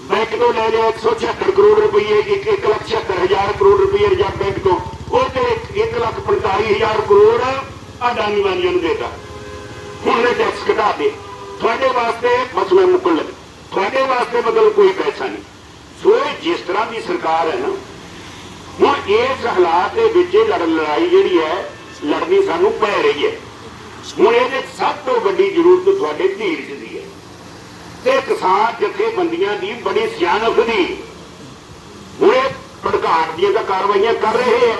ਬੈਂਕ ਤੋਂ ਲੈ ਲਿਆ 176 ਕਰੋੜ ਰੁਪਏ, 1,76,000 ਕਰੋੜ ਰੁਪਏ ਰਿਜ਼ਰਵ ਬੈਂਕ ਤੋਂ, ਉਹ ਤੇ 1,45,000 ਕਰੋੜ ਅਡਾਨੀ ਵਾਲੀਆਂ ਨੂੰ ਦੇਤਾ। ਹੁਣ ਇਹ ਟੈਕਸ ਘਟਾ ਦੇ, ਤੁਹਾਡੇ ਵਾਸਤੇ ਫਸਲਾਂ ਮੁੱਕਣ ਲੱਗੇ, ਤੁਹਾਡੇ ਵਾਸਤੇ ਮਤਲਬ ਕੋਈ ਪੈਸਾ ਨਹੀਂ। ਸੋ ਜਿਸ ਤਰ੍ਹਾਂ ਦੀ ਸਰਕਾਰ ਹੈ ਨਾ, ਹੁਣ ਇਸ ਹਾਲਾਤ ਦੇ ਵਿੱਚ ਲੜਾਈ ਜਿਹੜੀ ਹੈ ਲੜਨੀ ਸਾਨੂੰ ਪੈ ਰਹੀ ਹੈ। ਹੁਣ ਇਹਦੇ ਸਭ ਤੋਂ ਵੱਡੀ ਜ਼ਰੂਰਤ ਤੁਹਾਡੇ ਧੀਰਜ ਦੀ ਹੈ ਤੇ ਕਿਸਾਨ ਜਥੇਬੰਦੀਆਂ ਦੀ ਬੜੀ ਸਿਆਣਪ ਦੀ। ਹੁਣ ਇਹ ਭੜਕਾਟ ਦੀਆਂ ਤਾਂ ਕਾਰਵਾਈਆਂ ਕਰ ਰਹੇ ਆ।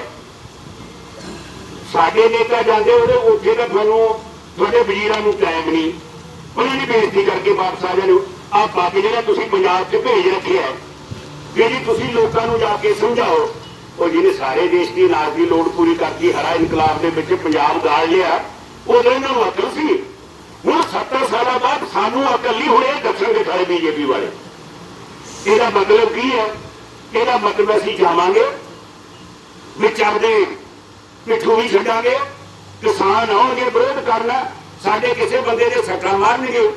ਸਾਡੇ ਨੇਤਾ ਜਾਂਦੇ ਉਹਦੇ ਉੱਥੇ ਤਾਂ ਤੁਹਾਡੇ ਵਜ਼ੀਰਾਂ ਨੂੰ ਟਾਈਮ ਨਹੀਂ, ਉਹਨਾਂ ਦੀ ਬੇਇੱਜ਼ਤੀ ਕਰਕੇ ਵਾਪਸ ਆ ਜਾਂਦੇ। ਆਹ ਬਾਕੀ ਜਿਹੜਾ ਤੁਸੀਂ ਪੰਜਾਬ 'ਚ ਭੇਜ ਰੱਖਿਆ ਕਿ ਜੀ ਤੁਸੀਂ ਲੋਕਾਂ ਨੂੰ ਜਾ ਕੇ ਸਮਝਾਓ, ਉਹ ਜਿਹਨੇ ਸਾਰੇ ਦੇਸ਼ ਦੀ ਅਨਾਜ ਦੀ ਲੋੜ ਪੂਰੀ ਕਰਤੀ, ਹਰਾ ਇਨਕਲਾਬ ਦੇ ਵਿੱਚ ਪੰਜਾਬ ਗਾਲ ਲਿਆ, ਉਦੋਂ ਇਹਨਾਂ ਨੂੰ ਅਕਲ ਸੀ। ਹੁਣ 70 ਸਾਲਾਂ ਬਾਅਦ ਸਾਨੂੰ ਅਕਲ ਨਹੀਂ, ਹੁਣ ਇਹ ਦੱਸਣਗੇ ਸਾਰੇ BJP ਵਾਲੇ। ਇਹਦਾ ਮਤਲਬ ਕੀ ਹੈ? ਇਹਦਾ ਮਤਲਬ ਅਸੀਂ ਜਾਵਾਂਗੇ ਵਿੱਚ ਆਪਦੇ ਪਿੱਠੂ ਵੀ ਛੱਡਾਂਗੇ, ਕਿਸਾਨ ਆਉਣਗੇ ਵਿਰੋਧ ਕਰਨਾ, ਸਾਡੇ ਕਿਸੇ ਬੰਦੇ ਦੇ ਸੱਟਾਂ ਮਾਰਨਗੇ।